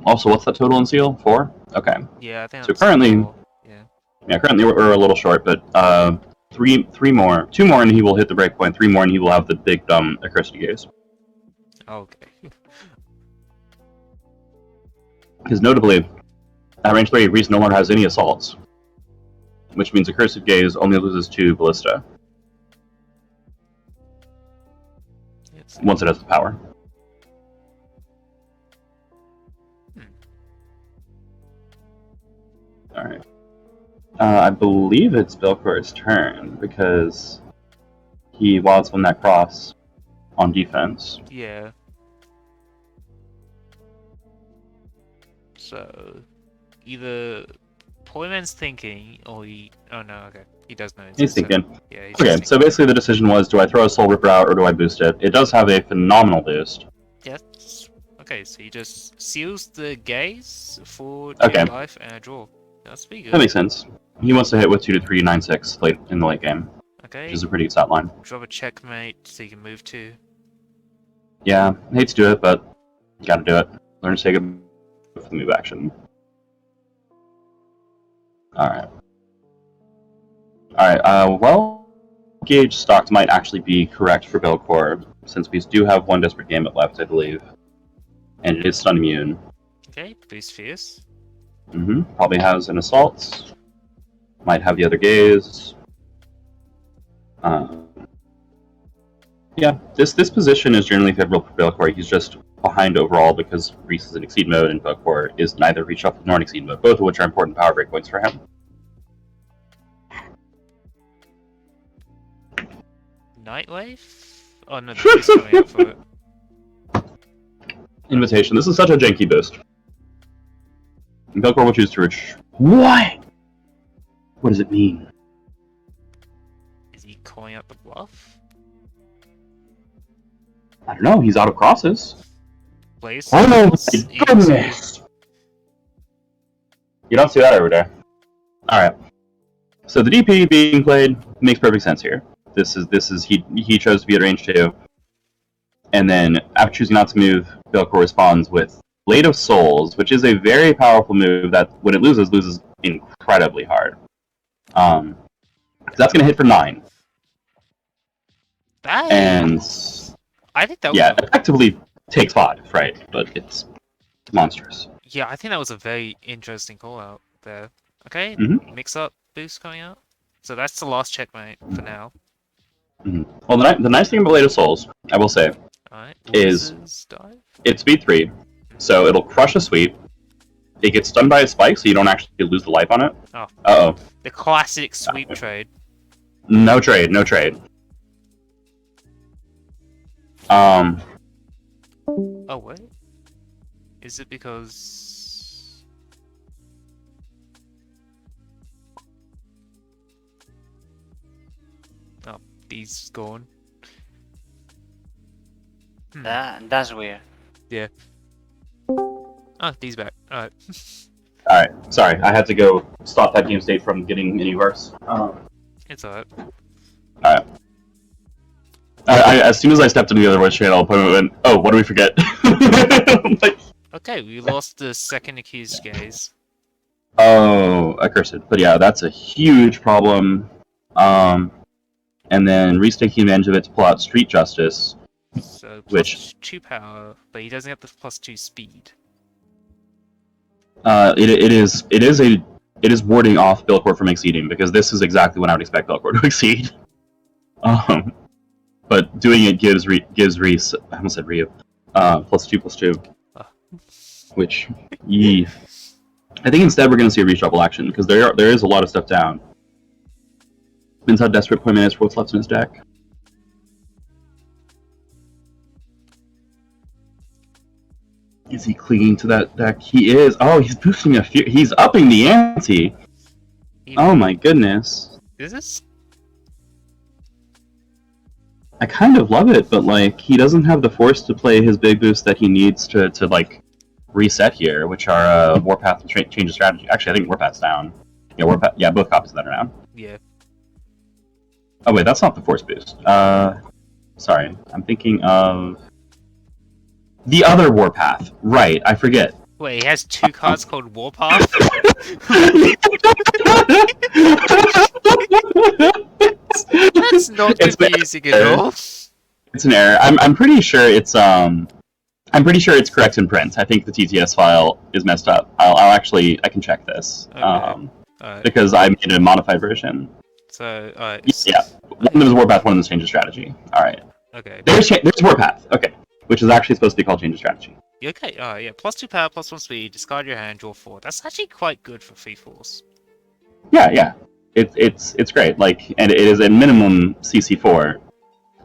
Also, what's that total in seal? 4? Okay. Yeah, I think So that's currently, cool. yeah, currently we're a little short, but 2 more, and he will hit the breakpoint. 3 more, and he will have the big dumb Accursed Gaze. Okay. Because notably, at range 3, Reese no longer has any assaults, which means Accursed Gaze only loses to Ballista once it has the power. Alright. I believe it's Belcor's turn, because he wilds from that cross on defense. Yeah. So, either Poiman's thinking, or he... Oh no, okay. He does know. He's thinking. Yeah, he's Okay, thinking. so basically the decision was, do I throw a Soul Ripper out, or do I boost it? It does have a phenomenal boost. Yes. Okay, so he just seals the gaze for Okay. 2 life and a draw. That's pretty good. That makes sense. He wants to hit with 2 to 3, 9, 6 late in the late game, Okay. which is a pretty good stat line. Drop a checkmate so you can move 2. Yeah, I hate to do it, but you gotta do it. Learn to take a move action. Alright. Alright, well, Gauge Stocked might actually be correct for Belcor, since we do have 1 Desperate Gambit left, I believe. And it is stun immune. Okay, boost fierce. Probably has an Assault. Might have the other Gaze. Yeah, this position is generally favorable for Belcor. He's just behind overall because Reese is in Exceed mode and Belcor is neither Reshuffle nor in Exceed mode, both of which are important power break points for him. Nightwave? Oh no, the boost coming out for it. Invitation. This is such a janky boost. And Belcor will choose to reach. What? What does it mean? Is he calling out the bluff? I don't know. He's out of crosses. Blaze Oh my Swords goodness! You don't see that every day. Alright. So the DP being played makes perfect sense here. This is he chose to be at range 2. And then after choosing not to move, Belcor responds with Blade of Souls, which is a very powerful move that when it loses incredibly hard. That's gonna hit for 9. That And I think that was yeah, effectively takes 5, right? But it's monstrous. yeah, I think that was a very interesting call out there. Okay, mix up boost coming out. So that's the last checkmate for now. Well, the nice thing about Blade of Souls, I will say, Alright, is dive? it's speed 3, so it'll crush a sweep. It gets stunned by a spike, so you don't actually lose the life on it. Oh. Uh-oh. The classic sweep trade. No trade, no trade. Oh wait. Is it because he's gone. That's weird. Oh, D's back. Alright. Alright, sorry, I had to go stop that game state from getting any worse. It's alright. Alright. As soon as I stepped into the other voice channel, Poiman went, oh, what do we forget? Like, Okay, we lost the second accused gaze. oh, accursed. But yeah, that's a huge problem. And then Reese taking advantage of it to pull out Street Justice. So Which- +2 power, but he doesn't have the +2 speed. It is warding off Bilkor from exceeding, because this is exactly when I would expect Bilkor to exceed. But doing it gives Reese, I almost said Ryu, +2/+2. Which, yee. I think instead we're going to see a reshuffle action, because there is a lot of stuff down. Depends how desperate Poiman is for what's left in his deck. Is he clinging to that deck? He is. Oh, he's boosting a few. He's upping the ante. Oh my goodness. Is this? I kind of love it, but like he doesn't have the force to play his big boost that he needs to like reset here, which are Warpath and change of strategy. Actually, I think Warpath's down. Yeah, Warpath. Yeah, both copies of that are down. Yeah. Oh wait, that's not the force boost. Sorry, I'm thinking of the other Warpath. Right, I forget. Wait, he has 2 cards called Warpath? That's not confusing at all. It's an error. I'm pretty sure it's correct in print. I think the TTS file is messed up. I can check this. Okay. Because I made a modified version. So, alright. Yeah. One of them is Warpath, one of them is change of strategy. Alright. Okay. There's Warpath. Okay. Which is actually supposed to be called change of strategy. Okay, yeah. +2 power, +1 speed, discard your hand, draw 4. That's actually quite good for free force. Yeah. It's great. Like, and it is a minimum CC4,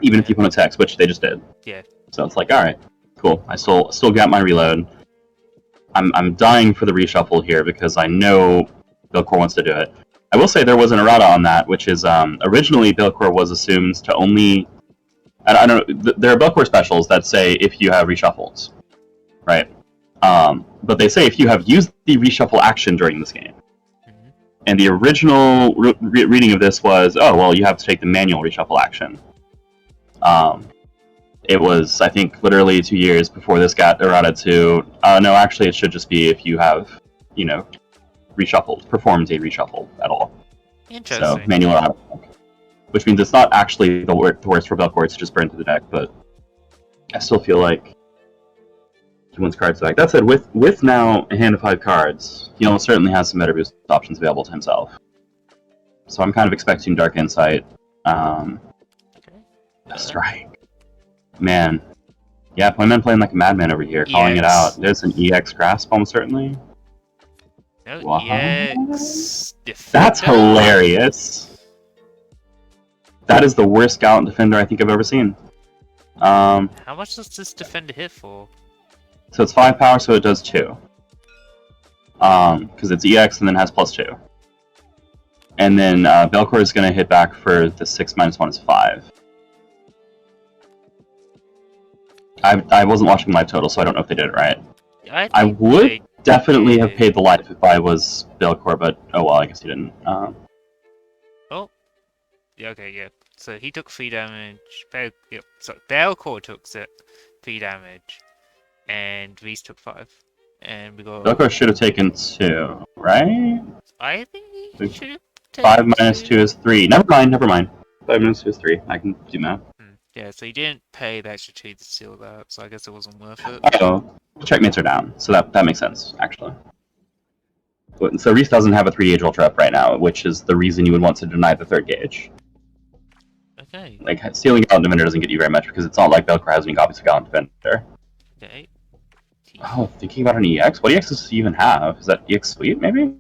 even if you put a text, which they just did. Yeah. So it's like, alright, cool. I still got my reload. I'm dying for the reshuffle here because I know Bilkor wants to do it. I will say there was an errata on that, which is originally Bilkor was assumed to only. I don't know. There are Bilkor specials that say if you have reshuffles, right? But they say if you have used the reshuffle action during this game. And the original reading of this was, oh, well, you have to take the manual reshuffle action. It was, I think, literally 2 years before this got errata to, no, actually, it should just be if you have, performed a reshuffle at all. Interesting. So, manual errata. Which means it's not actually the worst for Belkor, it's just burned to the deck, but I still feel like he wants cards back. That said, with now a hand of 5 cards, he almost certainly has some better boost options available to himself. So I'm kind of expecting Dark Insight. Strike. Man. Yeah, Poiman playing like a madman over here, calling it out. There's an EX Grasp, almost certainly. No, Wow. EX That's Defender? hilarious. That is the worst Gallant Defender I think I've ever seen. How much does this Defender hit for? So it's 5 power, so it does 2. Because it's EX and then has +2. And then Belkor is going to hit back for the 6 - 1 is 5. I wasn't watching live total, so I don't know if they did it right. I would definitely have paid the life if I was Belkor, but oh well, I guess he didn't. Oh. Yeah, okay, yeah. So he took 3 damage. Belkor took 3 damage. And Reese took 5. And we got... Belkor should have taken 2, right? I think he should have 5 - 2 is 3. Never mind. 5 - 2 is 3. I can do math. Yeah, so he didn't pay the extra 2 to seal that, so I guess it wasn't worth it. Oh, checkmates are down, so that makes sense, actually. So Reese doesn't have a 3-gauge ultra up right now, which is the reason you would want to deny the 3rd gauge. Okay. Like, stealing Gallant Defender doesn't get you very much, because it's not like Belkor has any copies of Gallant Defender. Okay. Oh, thinking about an EX? What EX does he even have? Is that EX Sweet, maybe?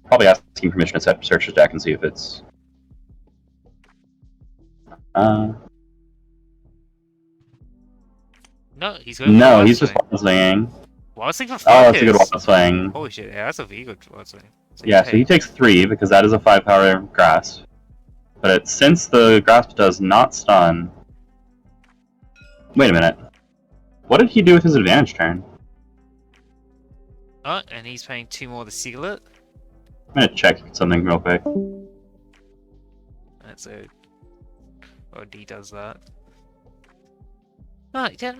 Probably asking permission to search his deck and see if it's... No, he's going No, he's just Wild Swinging. Wild Swing for 5 Oh, that's a good Wild Swing. Holy shit, yeah, that's a very good Wild Swing. So Yeah, so he takes 3, because that is a 5 power grass. But since the grasp does not stun... Wait a minute. What did he do with his advantage turn? Oh, and he's paying 2 more to seal it. I'm gonna check something real quick. That's it. Or D does that. Oh, yeah,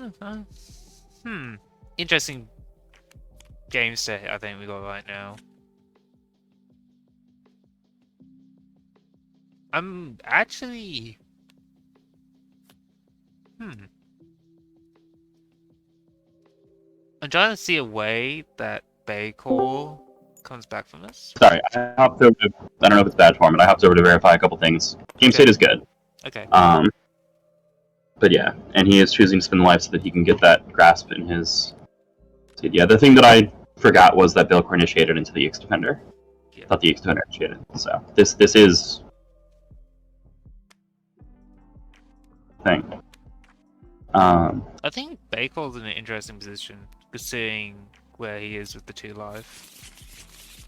interesting game state I think we got right now. I'm actually... I'm trying to see a way that Baycore comes back from this. Sorry, I hopped over to... I don't know if it's bad form, but I hopped over to verify a couple things. Game state is good. Okay. But yeah, and he is choosing to spin the life so that he can get that grasp in his... Yeah, the thing that I forgot was that Baycore initiated into the EX Defender. Yeah. I thought the EX Defender initiated. So, this is... thing. I think Baycore's in an interesting position, considering where he is with the 2 life.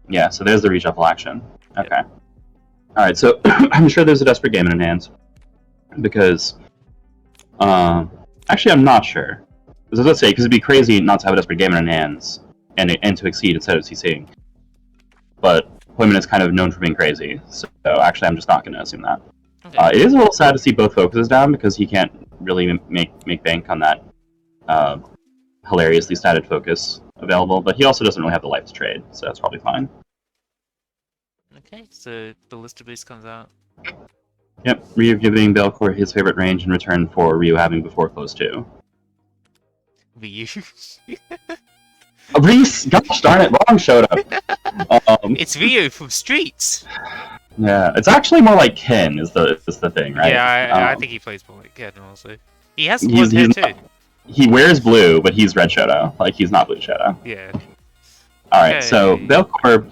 Yeah, so there's the reshuffle action. Okay. Yep. Alright, so I'm sure there's a desperate game in hand. Because... actually, I'm not sure. Because let's say, because it'd be crazy not to have a desperate game in hands and to exceed instead of CCing. But Poiman is kind of known for being crazy, so actually I'm just not going to assume that. Okay. It is a little sad to see both focuses down because he can't really make bank on that hilariously statted focus available, but he also doesn't really have the life to trade, so that's probably fine. Okay, so Ballista Beast comes out. Yep, Ryu giving Baycore his favorite range in return for Ryu having before close 2. Ryu? Reese! Gosh darn it, wrong showed up. It's Ryu from Streets! Yeah, it's actually more like Ken is the thing, right? Yeah, I think he plays more like Ken also. He has blonde hair too. He wears blue, but he's Red Shoto. Like, he's not Blue Shoto. Yeah. Alright, okay. So Baycore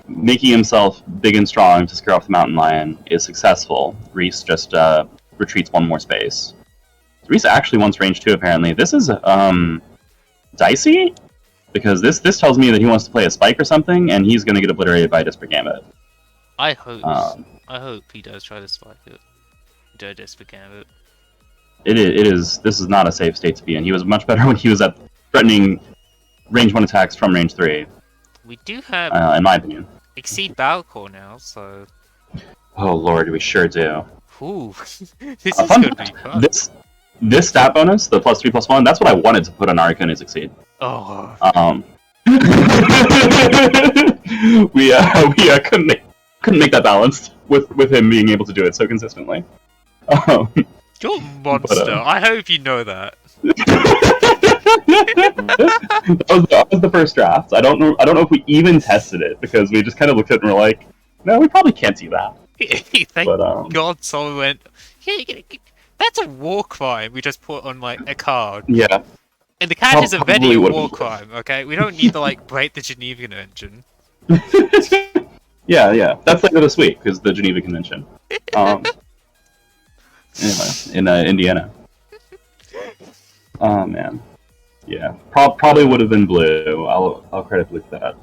making himself big and strong to scare off the Mountain Lion is successful. Reese just retreats 1 more space. Reese actually wants range 2, apparently. This is dicey, because this tells me that he wants to play a Spike or something, and he's going to get obliterated by a Desperate Gambit. I hope he does try to spike it. Do a Desperate Gambit. It is. This is not a safe state to be in. He was much better when he was at threatening range 1 attacks from range 3. We do have, in my opinion, Exceed Battlecore now, so... Oh lord, we sure do. Ooh, this is going to be fun. This stat bonus, the +3/+1, that's what I wanted to put on Arikuna's Exceed. Oh. We couldn't make that balanced with him being able to do it so consistently. You're a monster. I hope you know that. that was the first draft. I don't know if we even tested it because we just kind of looked at it and were like, no, we probably can't do that. Thank God someone went, yeah, that's a war crime we just put on like a card. Yeah. And the card is already a war crime, okay? We don't need to like break the Geneva Convention. Yeah. That's later this week because the Geneva Convention. Anyway, in Indiana. Oh man. Yeah. Probably would have been blue. I'll credit blue for that.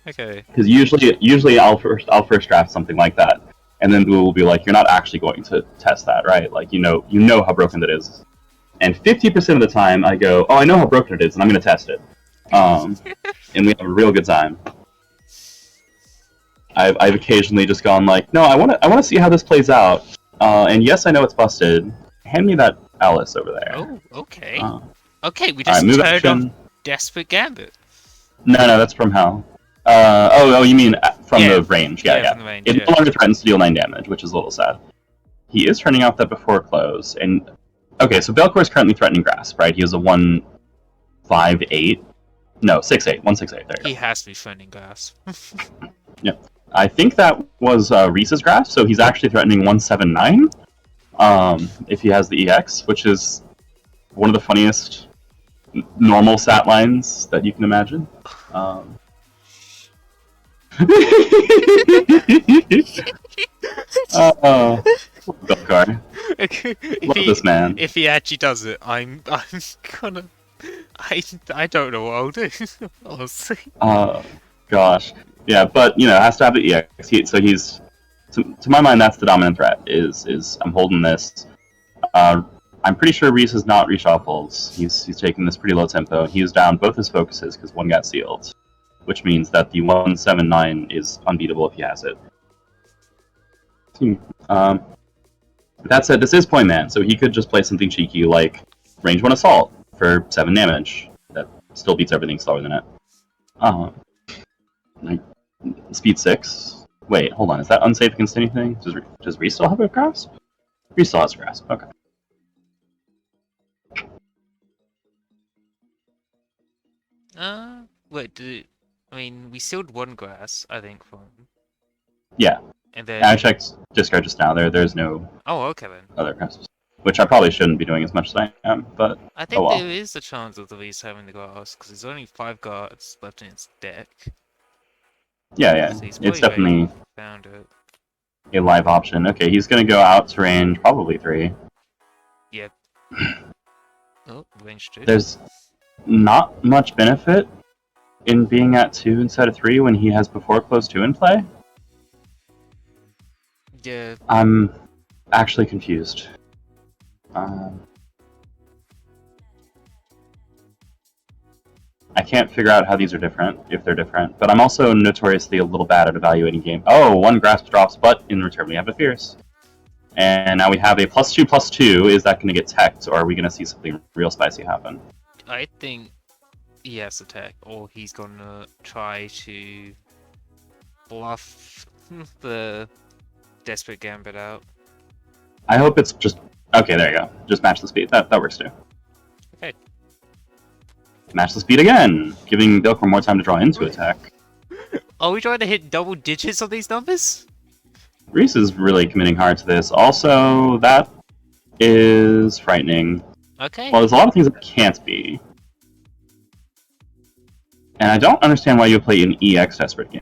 Okay. Because usually I'll first draft something like that, and then blue will be like, you're not actually going to test that, right? Like you know how broken that is. And 50% of the time I go, oh, I know how broken it is, and I'm going to test it. And we have a real good time. I've occasionally just gone like, no, I want to see how this plays out. And yes, I know it's busted. Hand me that Alice over there. Oh, okay. Okay, we just turned on Desperate Gambit. No, that's from Hell. You mean from the range? Yeah. From the range, it no longer threatens to deal 9 damage, which is a little sad. He is turning out that before close, and okay, so Baycore is currently threatening Grasp, right? He has a 1/5/8. No, 6/8. 1/6/8. There you go. He has to be threatening Grasp. Yep. I think that was Reese's Grasp, so he's actually threatening 1/7/9. If he has the EX, which is one of the funniest normal stat lines that you can imagine. Baycore. Love this man. If he actually does it, I'm gonna... I don't know what I'll do, honestly. Gosh. Yeah, but, has to have the EX, so he's to my mind, that's the dominant threat. Is I'm holding this. I'm pretty sure Reese has not reshuffles. He's taking this pretty low tempo. He is down both his focuses because one got sealed, which means that the 179 is unbeatable if he has it. That said, this is Poiman, so he could just play something cheeky like range 1 assault for 7 damage. That still beats everything slower than it. Like speed 6. Wait, hold on. Is that unsafe against anything? Does Reese still have a grasp? Reese still has a grasp. Okay. Wait, I mean, we sealed 1 grass, I think, from... Yeah. And then... I checked discard just now. There's no okay then. other grasps. Which I probably shouldn't be doing as much as I am, but I think well. there is a chance of the Reese having the grass, because there's only 5 guards left in its deck. Yeah. So It's definitely found it. a live option. Okay, he's gonna go out to range probably 3. Yep. Oh, range 2. There's not much benefit in being at 2 instead of 3 when he has before close 2 in play. Yeah. I'm actually confused. I can't figure out how these are different, if they're different, but I'm also notoriously a little bad at evaluating game. Oh, 1 grasp drops, but in return we have a fierce. And now we have a +2/+2. Is that going to get teched, or are we going to see something real spicy happen? I think he has to tech, or he's gonna try to bluff the Desperate Gambit out. I hope it's just... Okay, there you go. Just match the speed. That works too. Okay. Match the speed again, giving Bilkor more time to draw into attack. Are we trying to hit double digits on these numbers? Reese is really committing hard to this. Also, that is frightening. Okay. Well, there's a lot of things that can't be. And I don't understand why you would play an EX Desperate game.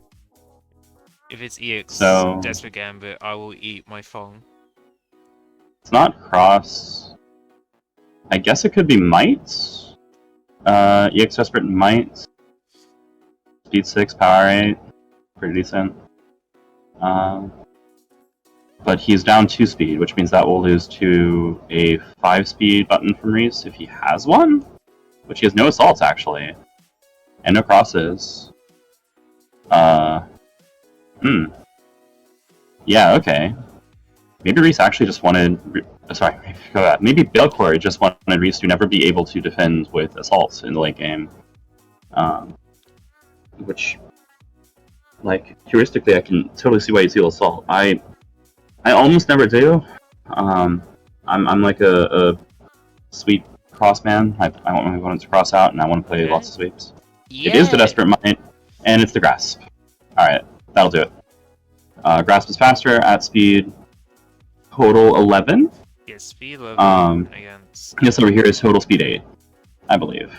If it's EX So- Desperate Gambit, I will eat my phone. It's not cross. I guess it could be Might. EX Desperate Might. Speed 6, Power 8. Pretty decent. But he's down 2 speed, which means that will lose to a 5 speed button from Reese if he has one. Which he has no assaults, actually. And no crosses. Yeah, okay. Maybe Reese actually just wanted... Sorry, go back. Maybe Bilkor just wanted Reese to never be able to defend with assaults in the late game. Which... Like, heuristically, I can totally see why you seal assault. I almost never do. I'm like a sweep cross man. I want my opponents to cross out, and I want to play lots of sweeps. Yeah. It is the Desperate Might, and it's the Grasp. Alright, that'll do it. Grasp is faster, at speed total 11. Yes, speed 11 against... This over here is total speed 8, I believe.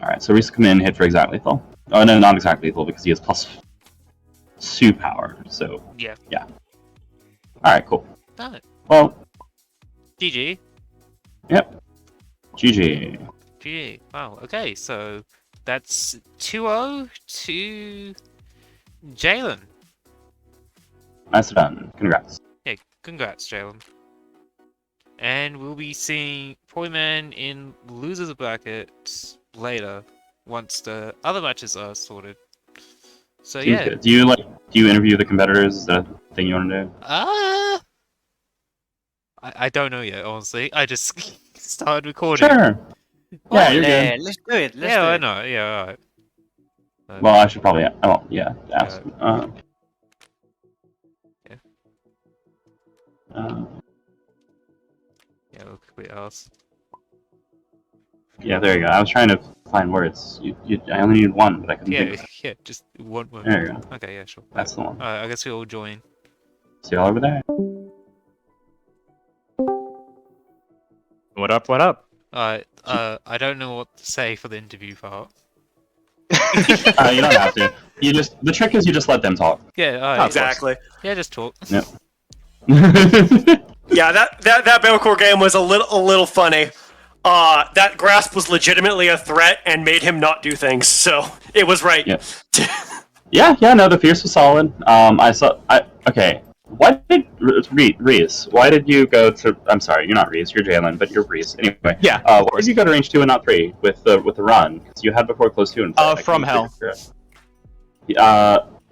Alright, so Reese come in, hit for exact lethal. Oh, no, not exact lethal, because he has +2 power, so... Yeah. Alright, cool. Done it. Well... GG. Yep. GG. GG. Wow, okay, so that's 2-0 to Jalen. Nice done. Congrats. Yeah, congrats, Jalen. And we'll be seeing Poiman in losers bracket later, once the other matches are sorted. So Seems yeah. good. Do you interview the competitors? Is that a thing you want to do? I don't know yet, honestly. I just started recording. Sure. Yeah, you're good. Let's do it. Let's Yeah, do I it. know. Yeah, alright. Well, I should probably... Oh, yeah, ask. Yeah. Yeah, look at else. Yeah, there you go. I was trying to find words. I only need one, but I couldn't think Yeah, of it. yeah, just one word. There you go. Okay, yeah, sure. That's the one. I guess we all join. See y'all over there. What up? What up? I don't know what to say for the interview part. You don't have to. The trick is you just let them talk. Yeah, alright. Exactly. Yeah, just talk. Yep. Yeah, that Belcourt game was a little funny. That grasp was legitimately a threat and made him not do things, so it was right. Yep. No, the Fierce was solid. Okay. Why did Reese? Why did you go to? I'm sorry, you're not Reese. You're Jalen, but you're Reese anyway. Yeah. Why did you go to range 2 and not 3 with the run? Because you had before close 2 and 4. From hell.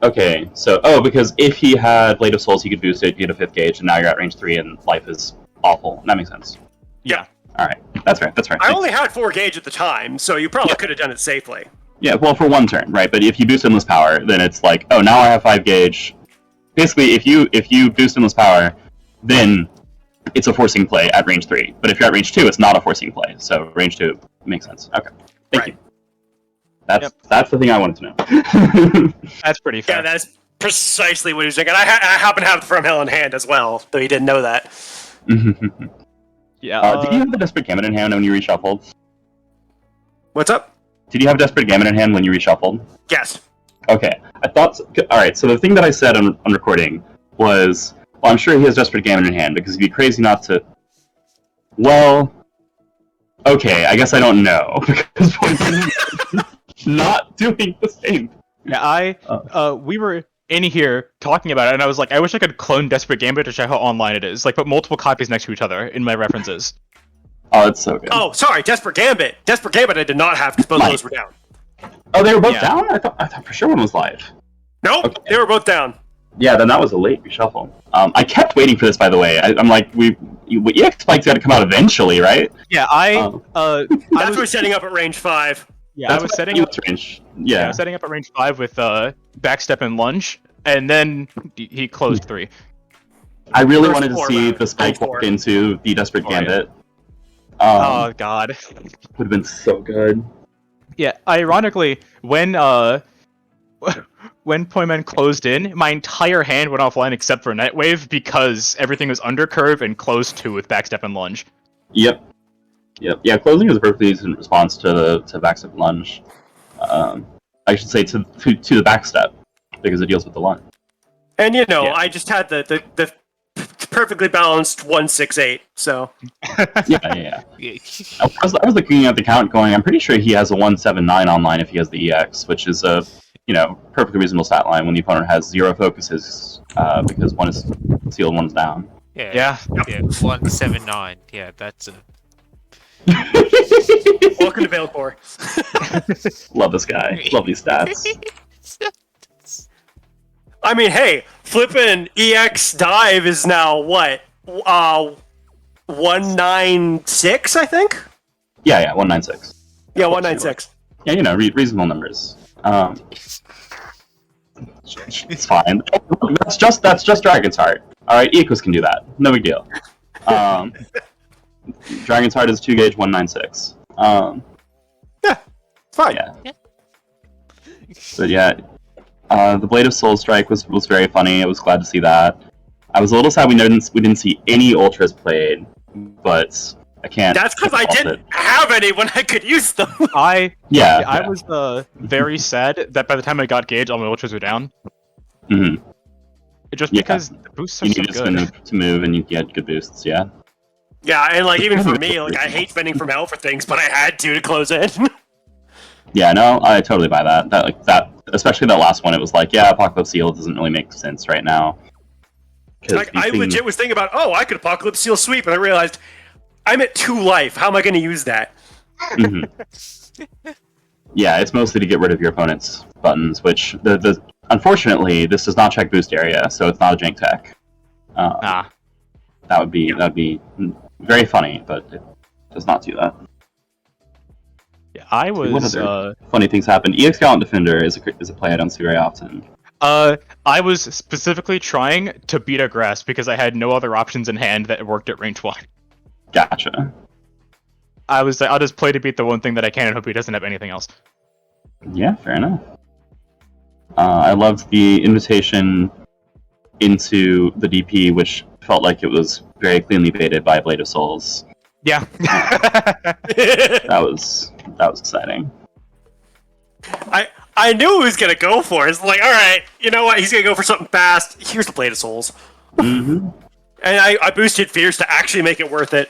Okay. So because if he had Blade of Souls, he could boost it, get a 5th gauge, and now you're at range 3, and life is awful. That makes sense. Yeah. All right. That's right. I only had 4 gauge at the time, so you probably could have done it safely. Yeah. Well, for one turn, right? But if you boost endless power, then it's like, oh, now I have 5 gauge. Basically, if you boost endless power, then it's a forcing play at range 3. But if you're at range 2, it's not a forcing play. So range 2 makes sense. Okay. Thank you. That's the thing I wanted to know. That's pretty fair. Yeah, that's precisely what he was thinking. I happen to have the From Hell in hand as well, though he didn't know that. Yeah. Did you have the Desperate Gambit in hand when you reshuffled? What's up? Did you have Desperate Gambit in hand when you reshuffled? Yes. Okay, I thought. Alright, so the thing that I said on recording was, well, I'm sure he has Desperate Gambit in hand, because he'd be crazy not to. Well. Okay, I guess I don't know, because not doing the same. Yeah, we were in here talking about it, and I was like, I wish I could clone Desperate Gambit to show how online it is. Like, put multiple copies next to each other in my references. Oh, that's so good. Oh, sorry, Desperate Gambit. Desperate Gambit I did not have because both of those were down. Oh, they were both down? I thought for sure one was live. Nope, Okay. they were both down. Yeah, then that was a late reshuffle. I kept waiting for this, by the way. I'm like, EX Spike's got to come out eventually, right? Yeah, That's we're setting up at range 5. Yeah, I was setting up range. I was setting up at range 5 with backstep and lunge, and then he closed 3. I really First wanted to 4 see round. the Spike First 4. walk into the Desperate Yeah. Gambit. Oh god. Would have been so good. Yeah, ironically, when Poiman closed in, my entire hand went offline except for Nightwave because everything was under curve and closed 2 with backstep and lunge. Yep. Yeah, closing is a perfectly decent response to backstep lunge. I should say to the backstep, because it deals with the lunge. And Yeah. I just had the perfectly balanced 168, so. Yeah. I was looking at the count going, I'm pretty sure he has a 179 online if he has the EX, which is a perfectly reasonable stat line when the opponent has 0 focuses, because one is sealed, one's down. Yeah. 179. Yeah, that's a. Welcome to Veilcore. Love this guy. Love these stats. I mean, hey, flippin' EX dive is now what? 196, I think? Yeah, 196. Yeah, 196. Yeah, reasonable numbers. It's fine. That's just Dragon's Heart. Alright, Equus can do that. No big deal. Dragon's Heart is 2 gauge 196. Yeah, it's fine. Yeah. But yeah, the Blade of Soul Strike was very funny. I was glad to see that. I was a little sad we didn't see any ultras played, but I can't. That's because I didn't have any when I could use them. I Yeah. was very sad that by the time I got Gauge, all my ultras were down. Mm-hmm. Just Yeah. because the boosts are You so need good. to move, and you get good boosts. Yeah. Yeah, and even for me, I hate spending from hell for things, but I had to close in. Yeah, no, I totally buy that. That especially that last one. It was like, yeah, Apocalypse Seal doesn't really make sense right now. I legit was thinking about, I could Apocalypse Seal sweep, and I realized I'm at 2 life. How am I going to use that? Mm-hmm. Yeah, it's mostly to get rid of your opponent's buttons, which unfortunately this does not check boost area, so it's not a jank tech. That would be very funny, but it does not do that. Yeah, I What was other funny things happened? EX Gallant Defender is a play I don't see very often. I was specifically trying to beat a grass because I had no other options in hand that worked at range 1. Gotcha. I was like, I'll just play to beat the one thing that I can and hope he doesn't have anything else. Yeah, fair enough. I loved the invitation into the DP, which felt like it was very cleanly baited by Blade of Souls. Yeah. That was exciting. I knew he was going to go for it. It's like, alright, you know what? He's going to go for something fast. Here's the Blade of Souls. Mm-hmm. And I boosted Fierce to actually make it worth it.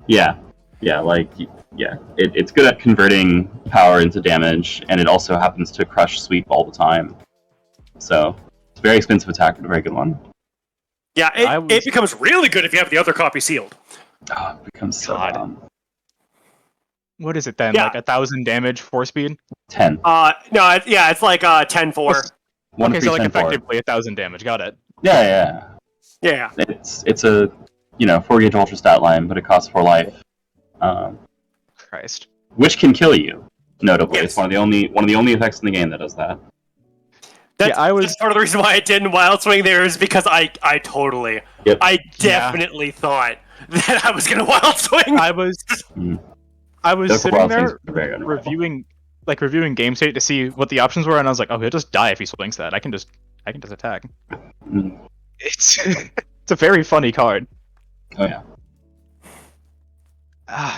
Yeah, it's good at converting power into damage, and it also happens to crush sweep all the time. So it's a very expensive attack, but a very good one. Yeah, it becomes really good if you have the other copy sealed. Oh, it becomes so dumb. What is it then? Yeah. Like 1,000 damage, 4 speed? 10. No, it's like 10-4. Okay, so like effectively 1,000 damage. Got it. Yeah. It's a 4-gauge ultra stat line, but it costs 4 life. Christ. Which can kill you. Notably, Yes. it's one of the only effects in the game that does that. That's part of the reason why I didn't Wild Swing there is because I definitely thought that I was gonna Wild Swing. I was sitting there reviewing game state to see what the options were, and I was like, oh, he'll just die if he swings that. I can just attack. It's it's a very funny card. Oh yeah.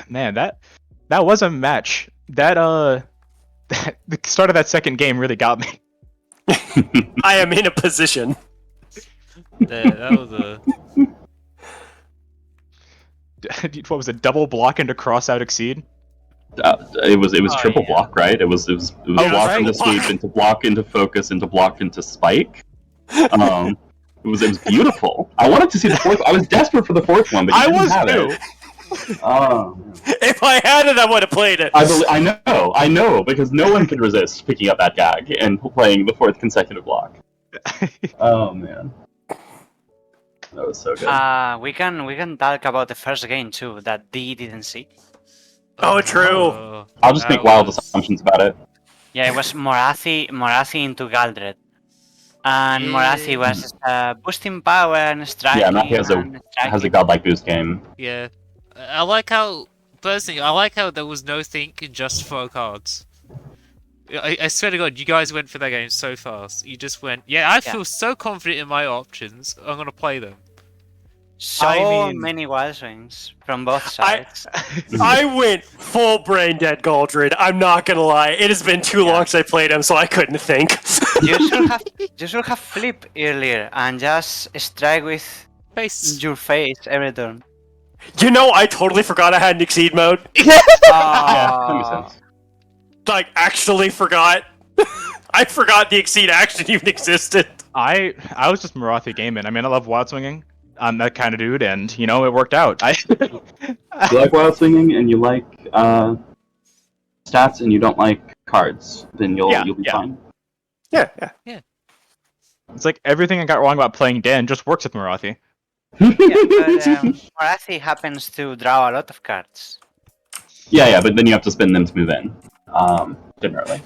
Man, that was a match. That the start of that second game really got me. I am in a position. That was a... What was it? Double block into cross out exceed? It was triple block, right? It was block right. into sweep, into block into focus, into block into spike. It was beautiful. I wanted to see the fourth. I was desperate for the fourth one, but you didn't have it. If I had it, I would have played it. I know, because no one could resist picking up that gag and playing the fourth consecutive block. Oh man, that was so good. We can talk about the first game too that D didn't see. Oh, true. I'll just make wild assumptions about it. Yeah, it was Morathi into Galdred. And Morathi was boosting power and striking. Yeah, Morathi has a godlike boost game. Yeah. I like how there was no think, just 4 cards. I swear to God, you guys went for that game so fast. You just went, I feel so confident in my options, I'm gonna play them. So many wild swings from both sides. I went full brain dead Galdred. I'm not gonna lie. It has been too long since I played him, so I couldn't think. you should have flip earlier and just strike with your face every turn. You know, I totally forgot I had an Exceed mode. Yeah, that makes sense. Like, actually forgot. I forgot the Exceed action even existed. I was just Morathi gaming. I mean, I love wild swinging. I'm that kind of dude, and it worked out. You like wild swinging, and you like stats, and you don't like cards, then you'll be fine. Yeah. It's like everything I got wrong about playing Dan just works with Morathi. Yeah, but Morathi happens to draw a lot of cards. Yeah, but then you have to spend them to move in. Generally.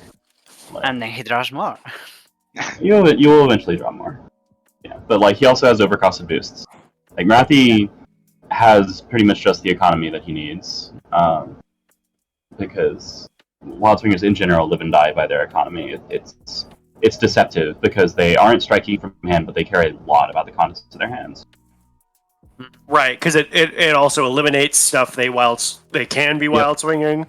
And then he draws more. You will eventually draw more. Yeah, but he also has overcosted boosts. Like Morathi has pretty much just the economy that he needs, because wild swingers in general live and die by their economy. It's deceptive because they aren't striking from hand, but they care a lot about the contents of their hands. Right, because it also eliminates stuff they can be wild swinging.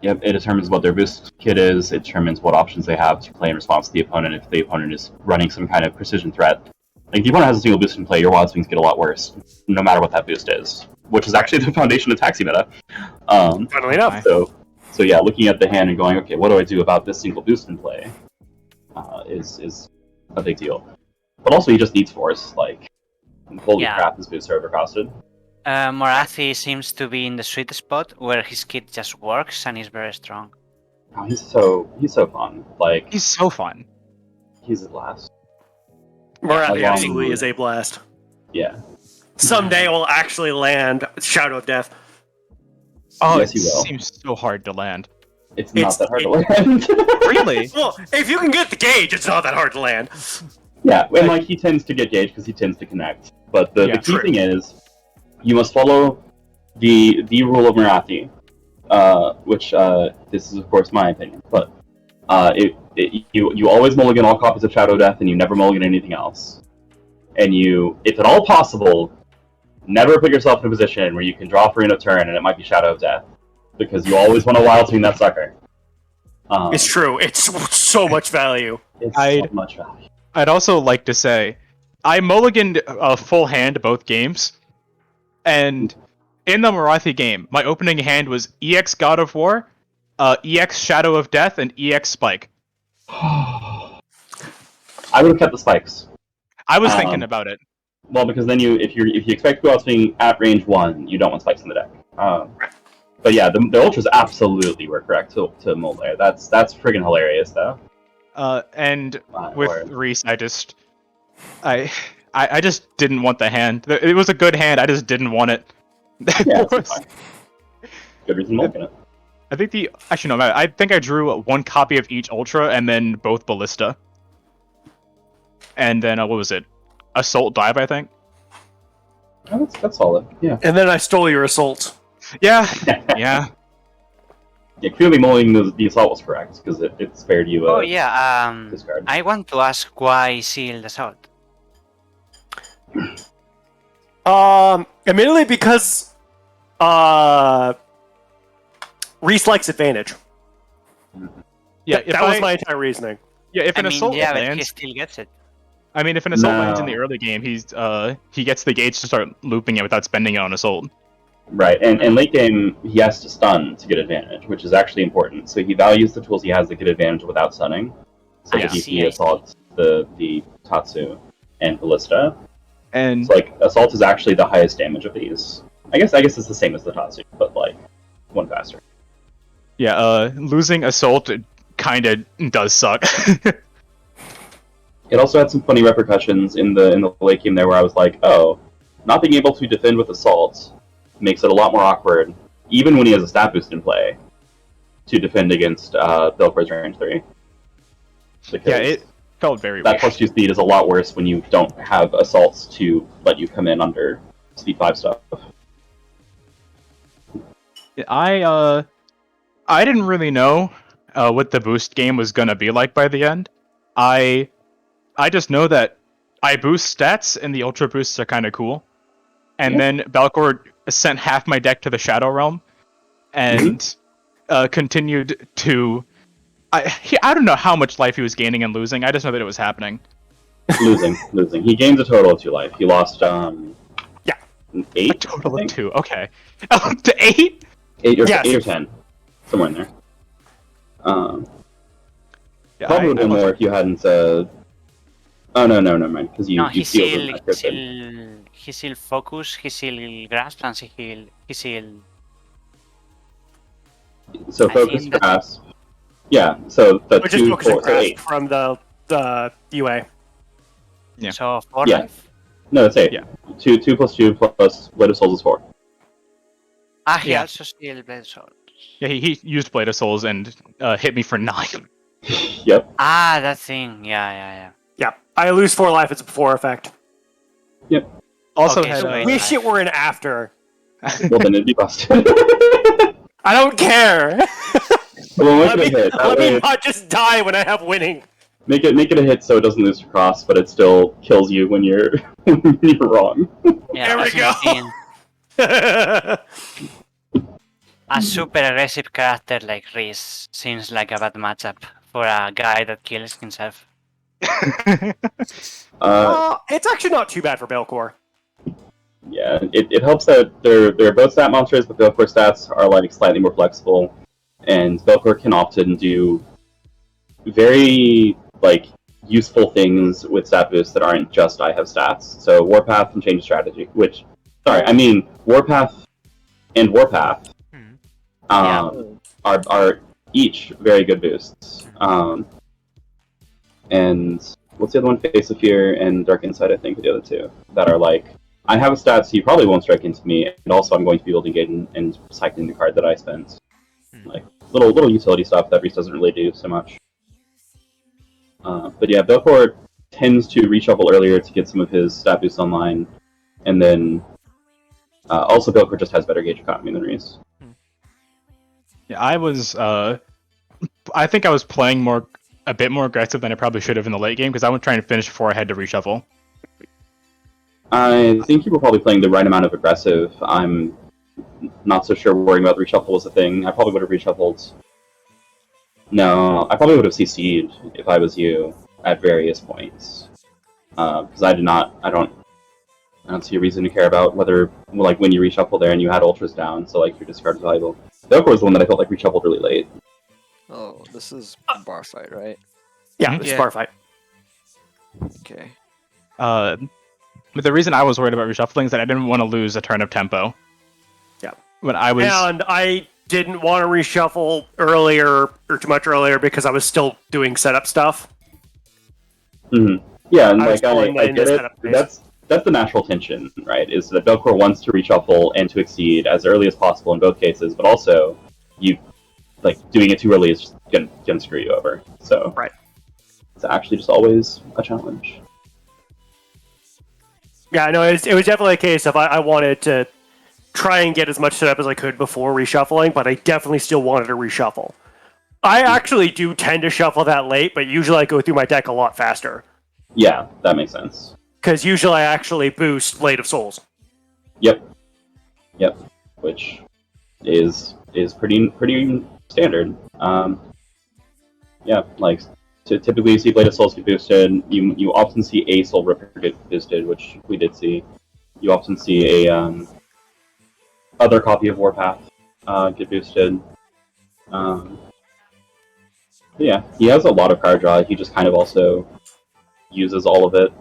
Yep, it determines what their boost kit is. It determines what options they have to play in response to the opponent if the opponent is running some kind of precision threat. Like, if the opponent has a single boost in play, your wild swings get a lot worse, no matter what that boost is, which is actually the foundation of Taxi meta. Funnily enough. So yeah, looking at the hand and going, okay, what do I do about this single boost in play, is a big deal. But also, he just needs force. Like, holy crap, his boosts are overcosted. Morathi seems to be in the sweet spot where his kit just works and he's very strong. Oh, he's so fun. Like, He's so fun. he's a blast. Morathi absolutely is a blast. Yeah. Someday we'll actually land Shadow of Death. Oh, Yes, it he will. seems so hard to land. It's not that hard to land. Really? Well, if you can get the gauge, it's not that hard to land. Yeah, and he tends to get gauge because he tends to connect. But the key true. thing is, you must follow the rule of Morathi, which this is of course my opinion, but you always mulligan all copies of Shadow Death, and you never mulligan anything else. And you, if at all possible, never put yourself in a position where you can draw for a turn and it might be Shadow of Death, because you always want to wild swing that sucker. It's true. It's so much value. It's so much value. I'd also like to say, I mulliganed a full hand both games, and in the Morathi game, my opening hand was EX God of War, EX Shadow of Death, and EX Spike. I would have kept the spikes. I was thinking about it. Well, because then if you expect to go out swinging at range 1, you don't want spikes in the deck. But yeah, the ultras absolutely were correct to mold there. That's friggin' hilarious though. And with Reese, I just didn't want the hand. It was a good hand. I just didn't want it. Yeah, that's fine. Good reason molding it. I think I think I drew one copy of each ultra and then both ballista. And then what was it? Assault dive, I think. Oh, that's solid. Yeah. And then I stole your assault. Yeah. Yeah. Yeah, clearly molding the assault was correct because it spared you. Discard. I want to ask why sealed assault. Admittedly, because Reese likes advantage. Yeah, that was my entire reasoning. Yeah, if an assault but lands, he still gets it. I mean, if an assault lands in the early game, he gets the gauge to start looping it without spending it on assault. Right, and late game he has to stun to get advantage, which is actually important. So he values the tools he has to get advantage without stunning. So he assaults the Tatsu and Ballista. And so, like, assault is actually the highest damage of these. I guess it's the same as the Tatsu, but like one faster. Yeah, losing assault kinda does suck. It also had some funny repercussions in the late game there, where I was like, oh, not being able to defend with assault makes it a lot more awkward, even when he has a stat boost in play, to defend against Belcor's range 3. Because yeah, it felt very that weird. plus 2 speed is a lot worse when you don't have assaults to let you come in under speed 5 stuff. I didn't really know what the boost game was gonna be like by the end. I just know that I boost stats and the ultra boosts are kind of cool. And then Belcor sent half my deck to the Shadow Realm and continued to... I don't know how much life he was gaining and losing, I just know that it was happening. Losing. He gained a total of 2 life. He lost, 8? A total of 2, okay. To 8? 8 or 10. Somewhere in there. Yeah, probably would have been more if you hadn't... Oh, no, never mind. Because he sealed focus, he sealed grasp, and he sealed... So focus, grasp... Yeah, so the 2, 4, so 8. From the UA. Yeah. So 4 life? No, it's 8. Yeah. 2 plus 2 plus Blade of Souls is 4. He also sealed Blade of Souls. Yeah, he used Blade of Souls and hit me for 9. Yep. That thing. Yeah. Yeah, I lose 4 life. It's a before effect. Yep. Also okay, had... so wish it were an after. Well, then it'd be busted. I don't care. Well, let me not just die when I have winning. Make it a hit so it doesn't lose to cross, but it still kills you when you're wrong. Yeah, there we go. A super aggressive character like Reese seems like a bad matchup for a guy that kills himself. It's actually not too bad for Belcor. Yeah, it helps that they're both stat monsters, but Belcor stats are like slightly more flexible, and Belcor can often do very useful things with stat boosts that aren't just I have stats. So Warpath and Change Strategy, Warpath and Warpath are each very good boosts. And what's the other one? Face of Fear and Dark Insight, I think, are the other two that are like, I have a stat, so you probably won't strike into me, and also I'm going to be able to get in and cycling the card that I spent. Like little utility stuff that Reese doesn't really do so much. But yeah, Belcor tends to reshuffle earlier to get some of his stat boosts online, and then also Belcor just has better gauge economy than Reese. Yeah, I think I was playing a bit more aggressive than I probably should have in the late game because I was trying to finish before I had to reshuffle. I think you were probably playing the right amount of aggressive. I'm not so sure worrying about the reshuffle was a thing. I probably would have reshuffled. No, I probably would have CC'd if I was you at various points. Because I don't see a reason to care about whether, when you reshuffle there and you had ultras down, so your discard is valuable. Belcor was the one that I felt reshuffled really late. Oh, this is Barfight, right? Yeah, this is Barfight. Okay. But the reason I was worried about reshuffling is that I didn't want to lose a turn of tempo. Yeah. When I was... And I didn't want to reshuffle earlier, or too much earlier, because I was still doing setup stuff. Mm-hmm. Yeah, and I like I get it. That's the natural tension, right? Is that Belcor wants to reshuffle and to exceed as early as possible in both cases, but also you like doing it too early is just gonna screw you over. So right. It's actually just always a challenge. Yeah, no, it was definitely a case of I wanted to try and get as much set up as I could before reshuffling, but I definitely still wanted to reshuffle. I actually do tend to shuffle that late, but usually I go through my deck a lot faster. Yeah, that makes sense. Because usually I actually boost Blade of Souls. Yep. Which is pretty standard. Yeah, like typically you see Blade of Souls get boosted. You often see a Soul Ripper get boosted, which we did see. You often see a other copy of Warpath get boosted. Yeah, he has a lot of card draw. He just kind of also uses all of it.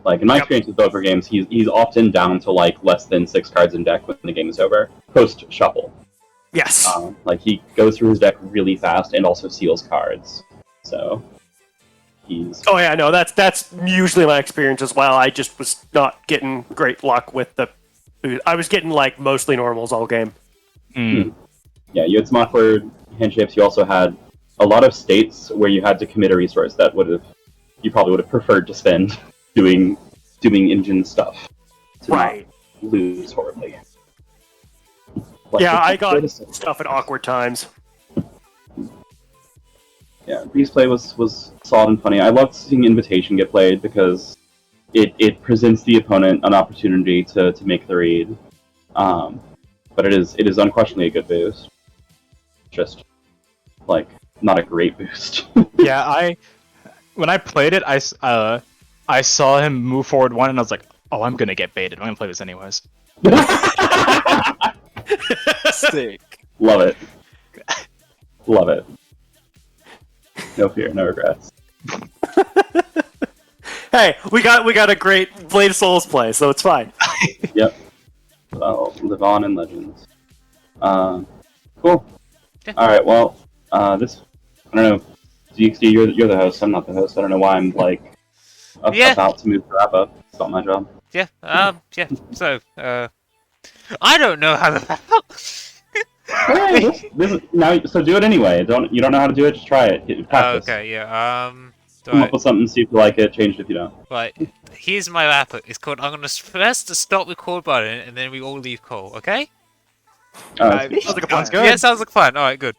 Like in my experience with Poker games, he's often down to like less than 6 cards in deck when the game is over, post shuffle. Yes. Like he goes through his deck really fast and also seals cards. So he's. Oh yeah, no, that's usually my experience as well. I just was not getting great luck with the. I was getting like mostly normals all game. Yeah, you had some awkward hand shapes. You also had a lot of states where you had to commit a resource that you probably would have preferred to spend doing engine stuff to not lose horribly. Yeah, I got stuff at awkward times. Yeah, Beast play was solid and funny. I loved seeing Invitation get played because it presents the opponent an opportunity to make the read. But it is unquestionably a good boost. Just like not a great boost. Yeah, when I played it, I saw him move forward one, and I was like, "Oh, I'm gonna get baited. I'm gonna play this anyways." Sick. Love it. Love it. No fear, no regrets. Hey, we got a great Blade of Souls play, so it's fine. Yep. Well, live on in legends. Cool. Yeah. All right. Well, I don't know. ZXD, you're the host. I'm not the host. I don't know why I'm like about to move the wrap up. It's not my job. Yeah. Yeah. So, I don't know how to. Hey, this is, now, so do it anyway. You don't know how to do it? Just try it. Practice. Okay. Yeah. Come up with something. See if you like it. Change it if you don't. Right. Here's my wrap-up. It's called. I'm gonna press the stop record button, and then we all leave call. Okay? Sounds Sounds like a plan. Good. Yeah. Sounds like fun. All right. Good.